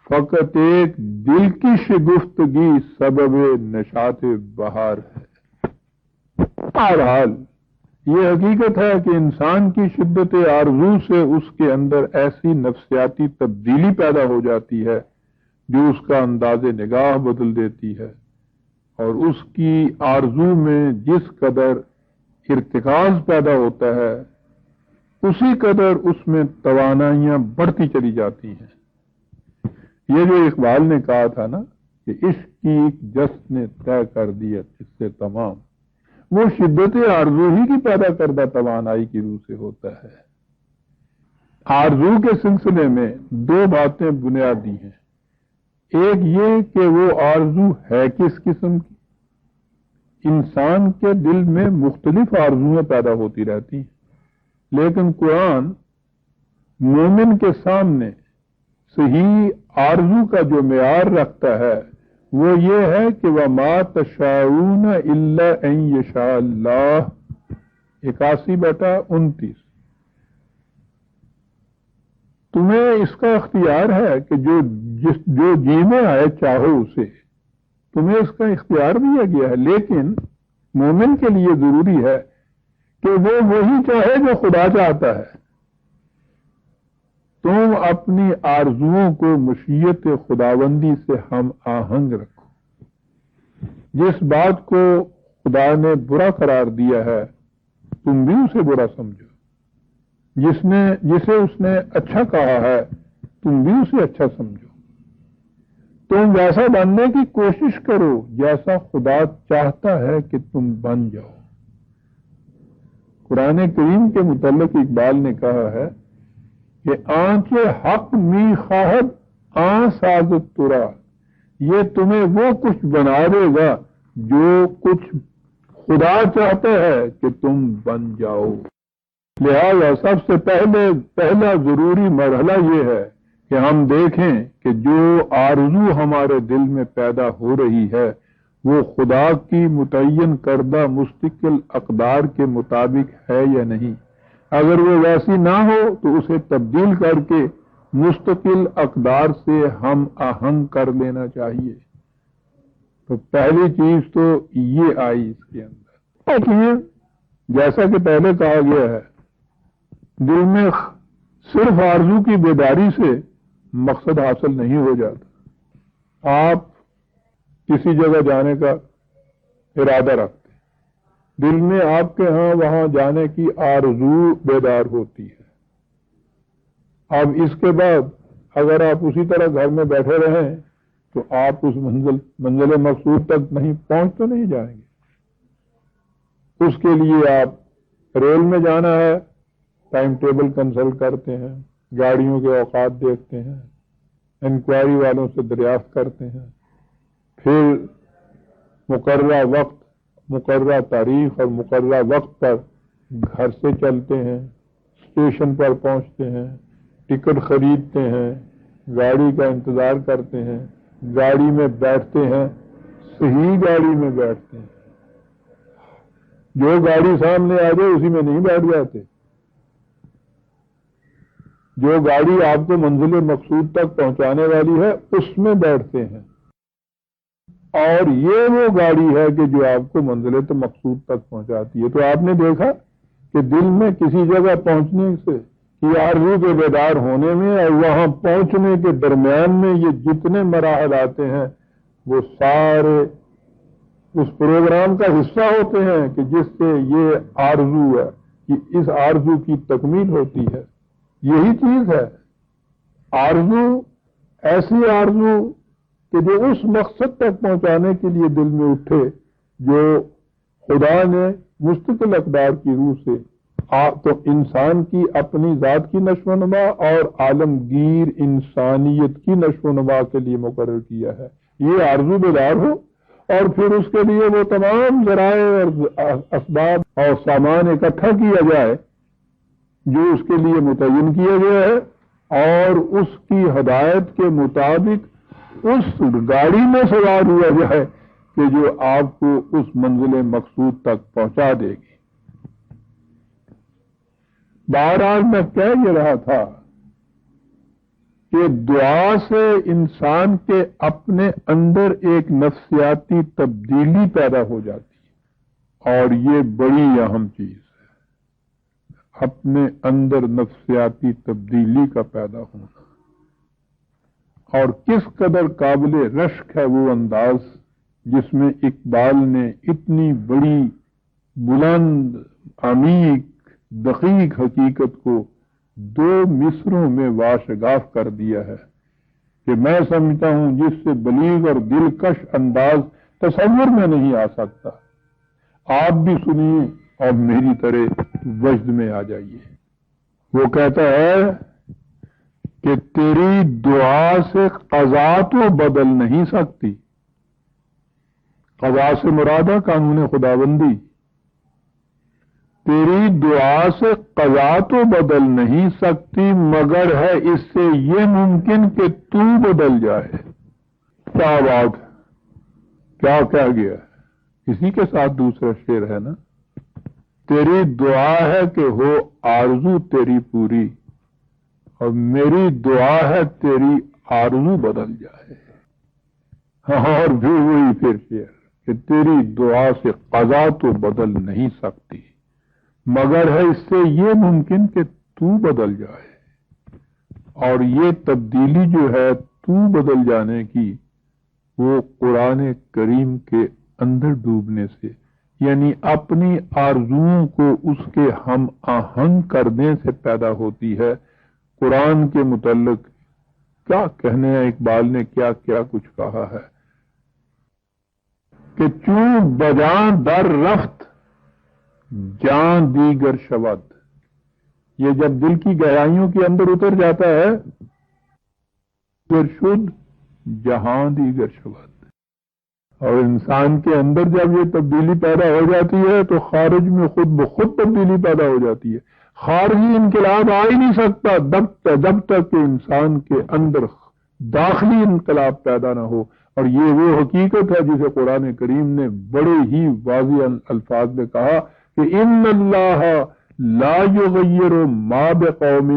Speaker 1: فقط ایک دل کی شگفتگی سبب نشاط بہار ہے۔ بہرحال یہ حقیقت ہے کہ انسان کی شدت آرزو سے اس کے اندر ایسی نفسیاتی تبدیلی پیدا ہو جاتی ہے جو اس کا انداز نگاہ بدل دیتی ہے، اور اس کی آرزو میں جس قدر ارتکاز پیدا ہوتا ہے اسی قدر اس میں توانائیاں بڑھتی چلی جاتی ہیں۔ یہ جو اقبال نے کہا تھا نا کہ عشق کی ایک جس نے طے کر دیا اس سے تمام، وہ شدت آرزو ہی کی پیدا کردہ توانائی کی روح سے ہوتا ہے۔ آرزو کے سلسلے میں دو باتیں بنیادی ہیں، ایک یہ کہ وہ آرزو ہے کس قسم کی۔ انسان کے دل میں مختلف آرزویں پیدا ہوتی رہتی ہیں، لیکن قرآن مومن کے سامنے صحیح آرزو کا جو معیار رکھتا ہے وہ یہ ہے کہ وَمَا تَشَاءُونَ إِلَّا أَن يَشَاءَ اللَّهُ، 81/29۔ تمہیں اس کا اختیار ہے کہ جو جی میں آئے چاہو اسے، تمہیں اس کا اختیار دیا گیا ہے، لیکن مومن کے لیے ضروری ہے کہ وہ وہی چاہے جو خدا چاہتا ہے۔ تم اپنی آرزوؤں کو مشیت خداوندی سے ہم آہنگ رکھو۔ جس بات کو خدا نے برا قرار دیا ہے تم بھی اسے برا سمجھو، جسے اس نے اچھا کہا ہے تم بھی اسے اچھا سمجھو۔ تم ویسا بننے کی کوشش کرو جیسا خدا چاہتا ہے کہ تم بن جاؤ۔ قرآن کریم کے متعلق اقبال نے کہا ہے کہ آنچ حق می خواہد آن سازت ترا، یہ تمہیں وہ کچھ بنا دے گا جو کچھ خدا چاہتا ہے کہ تم بن جاؤ۔ لہذا سب سے پہلا ضروری مرحلہ یہ ہے کہ ہم دیکھیں کہ جو آرزو ہمارے دل میں پیدا ہو رہی ہے وہ خدا کی متعین کردہ مستقل اقدار کے مطابق ہے یا نہیں. اگر وہ ویسی نہ ہو تو اسے تبدیل کر کے مستقل اقدار سے ہم آہنگ کر لینا چاہیے. تو پہلی چیز تو یہ آئی اس کے اندر. لیکن جیسا کہ پہلے کہا گیا ہے، دل میں صرف آرزو کی بیداری سے مقصد حاصل نہیں ہو جاتا. آپ کسی جگہ جانے کا ارادہ رکھتے، دل میں آپ کے ہاں وہاں جانے کی آرزو بیدار ہوتی ہے. اب اس کے بعد اگر آپ اسی طرح گھر میں بیٹھے رہیں تو آپ اس منزل مقصود تک پہنچ تو نہیں جائیں گے. اس کے لیے آپ ریل میں جانا ہے، ٹائم ٹیبل کنسلٹ کرتے ہیں، گاڑیوں کے اوقات دیکھتے ہیں، انکوائری والوں سے دریافت کرتے ہیں، پھر مقررہ وقت، مقررہ تاریخ اور مقررہ وقت پر گھر سے چلتے ہیں، اسٹیشن پر پہنچتے ہیں، ٹکٹ خریدتے ہیں، گاڑی کا انتظار کرتے ہیں، گاڑی میں بیٹھتے ہیں، صحیح گاڑی میں بیٹھتے ہیں. جو گاڑی سامنے آ جائے اسی میں نہیں بیٹھ جاتے. جو گاڑی آپ کو منزل مقصود تک پہنچانے والی ہے اس میں بیٹھتے ہیں. اور یہ وہ گاڑی ہے کہ جو آپ کو منزل مقصود تک پہنچاتی ہے. تو آپ نے دیکھا کہ دل میں کسی جگہ پہنچنے سے کی آرزو کے بیدار ہونے میں اور وہاں پہنچنے کے درمیان میں یہ جتنے مراحل آتے ہیں وہ سارے اس پروگرام کا حصہ ہوتے ہیں کہ جس سے یہ آرزو ہے کہ اس آرزو کی تکمیل ہوتی ہے. یہی چیز ہے آرزو، ایسی آرزو کہ جو اس مقصد تک پہنچانے کے لیے دل میں اٹھے جو خدا نے مستقل اقدار کی روح سے تو انسان کی اپنی ذات کی نشو و نما اور عالمگیر انسانیت کی نشو و نما کے لیے مقرر کیا ہے. یہ آرزو بیدار ہو اور پھر اس کے لیے وہ تمام ذرائع اور اسباب اور سامان اکٹھا کیا جائے جو اس کے لیے متعین کیا گیا ہے، اور اس کی ہدایت کے مطابق اس گاڑی میں سوار ہوا جائے کہ جو آپ کو اس منزل مقصود تک پہنچا دے گی. بہرحال میں کہہ یہ رہا تھا کہ دعا سے انسان کے اپنے اندر ایک نفسیاتی تبدیلی پیدا ہو جاتی ہے، اور یہ بڑی اہم چیز ہے، اپنے اندر نفسیاتی تبدیلی کا پیدا ہونا. اور کس قدر قابل رشک ہے وہ انداز جس میں اقبال نے اتنی بڑی بلند عمیق دقیق حقیقت کو 2 مصروں میں واشگاف کر دیا ہے کہ میں سمجھتا ہوں جس سے بلیغ اور دلکش انداز تصور میں نہیں آ سکتا. آپ بھی سنیے اور میری طرح وجد میں آ جائیے. وہ کہتا ہے کہ تیری دعا سے قضا تو بدل نہیں سکتی. قضا سے مراد ہے قانون خداوندی. تیری دعا سے قضا تو بدل نہیں سکتی، مگر ہے اس سے یہ ممکن کہ تو بدل جائے. کیا بات ہے، کیا کہہ گیا. اسی کے ساتھ دوسرا شعر ہے نا، تیری دعا ہے کہ ہو آرزو تیری پوری، اور میری دعا ہے تیری آرزو بدل جائے. اور پھر شعر کہ تیری دعا سے قضا تو بدل نہیں سکتی، مگر ہے اس سے یہ ممکن کہ تو بدل جائے. اور یہ تبدیلی جو ہے تو بدل جانے کی، وہ قرآن کریم کے اندر ڈوبنے سے، یعنی اپنی آرزوؤں کو اس کے ہم آہنگ کرنے سے پیدا ہوتی ہے. قرآن کے متعلق کیا کہنے ہیں، اقبال نے کیا کیا کچھ کہا ہے کہ چون بجان در رفت جان دیگر شود. یہ جب دل کی گہرائیوں کے اندر اتر جاتا ہے پھر شد جہاں دیگر شود. اور انسان کے اندر جب یہ تبدیلی پیدا ہو جاتی ہے تو خارج میں خود بخود تبدیلی پیدا ہو جاتی ہے. خارجی انقلاب آ ہی نہیں سکتا جب تک کہ انسان کے اندر داخلی انقلاب پیدا نہ ہو. اور یہ وہ حقیقت ہے جسے قرآن کریم نے بڑے ہی واضح الفاظ میں کہا کہ ان اللہ لا یغیر ما بقوم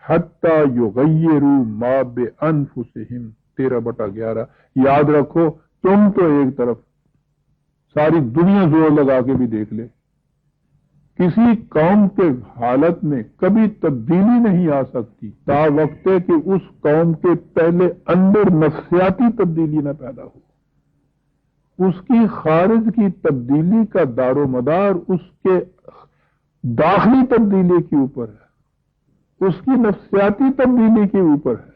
Speaker 1: حتی یغیروا ما بانفسہم 13/11۔ یاد رکھو، تم تو ایک طرف، ساری دنیا زور لگا کے بھی دیکھ لے، کسی قوم کے حالت میں کبھی تبدیلی نہیں آ سکتی تا وقت ہے کہ اس قوم کے پہلے اندر نفسیاتی تبدیلی نہ پیدا ہو۔ اس کی خارج کی تبدیلی کا دار و مدار اس کے داخلی تبدیلی کے اوپر ہے، اس کی نفسیاتی تبدیلی کے اوپر ہے،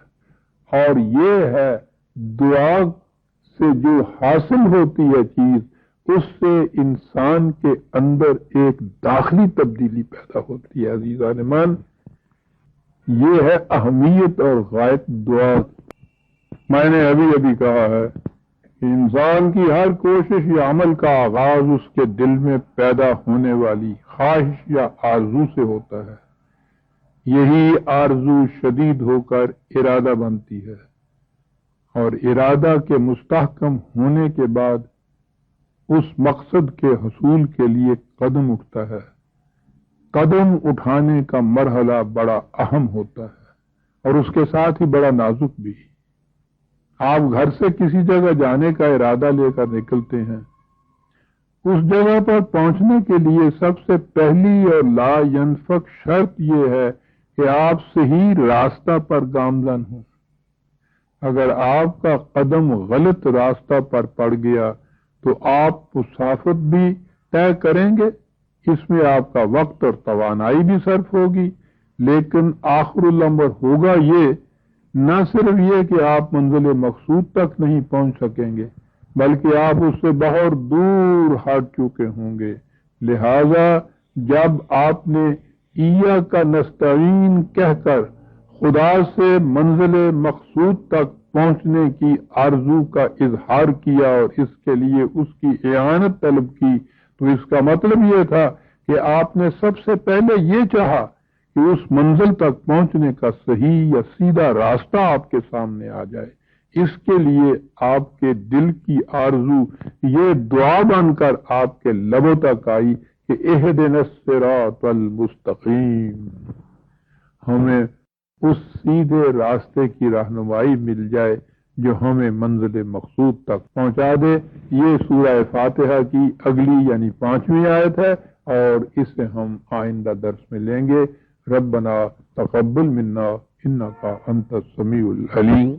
Speaker 1: اور یہ ہے دعا سے جو حاصل ہوتی ہے چیز، اس سے انسان کے اندر ایک داخلی تبدیلی پیدا ہوتی ہے۔ عزیزان من، یہ ہے اہمیت اور غایت دعا۔ میں نے ابھی کہا ہے کہ انسان کی ہر کوشش یا عمل کا آغاز اس کے دل میں پیدا ہونے والی خواہش یا آرزو سے ہوتا ہے۔ یہی آرزو شدید ہو کر ارادہ بنتی ہے، اور ارادہ کے مستحکم ہونے کے بعد اس مقصد کے حصول کے لیے قدم اٹھتا ہے۔ قدم اٹھانے کا مرحلہ بڑا اہم ہوتا ہے اور اس کے ساتھ ہی بڑا نازک بھی۔ آپ گھر سے کسی جگہ جانے کا ارادہ لے کر نکلتے ہیں، اس جگہ پر پہنچنے کے لیے سب سے پہلی اور لا ینفک شرط یہ ہے کہ آپ صحیح راستہ پر گامزن ہوں۔ اگر آپ کا قدم غلط راستہ پر پڑ گیا تو آپ مسافت بھی طے کریں گے، اس میں آپ کا وقت اور توانائی بھی صرف ہوگی، لیکن آخر الامر ہوگا یہ، نہ صرف یہ کہ آپ منزل مقصود تک نہیں پہنچ سکیں گے، بلکہ آپ اس سے بہت دور ہٹ چکے ہوں گے۔ لہذا جب آپ نے ایاک نستعین کہہ کر خدا سے منزل مقصود تک پہنچنے کی آرزو کا اظہار کیا اور اس کے لیے اس کی اعانت طلب کی، تو اس کا مطلب یہ تھا کہ آپ نے سب سے پہلے یہ چاہا کہ اس منزل تک پہنچنے کا صحیح یا سیدھا راستہ آپ کے سامنے آ جائے۔ اس کے لیے آپ کے دل کی آرزو یہ دعا بن کر آپ کے لبوں تک آئی کہ اہدنا الصراط المستقیم، ہمیں اس سیدھے راستے کی رہنمائی مل جائے جو ہمیں منزل مقصود تک پہنچا دے۔ یہ سورہ فاتحہ کی اگلی یعنی 5ویں آیت ہے، اور اسے ہم آئندہ درس میں لیں گے۔ ربنا تقبل منا انک انت السمیع العلیم۔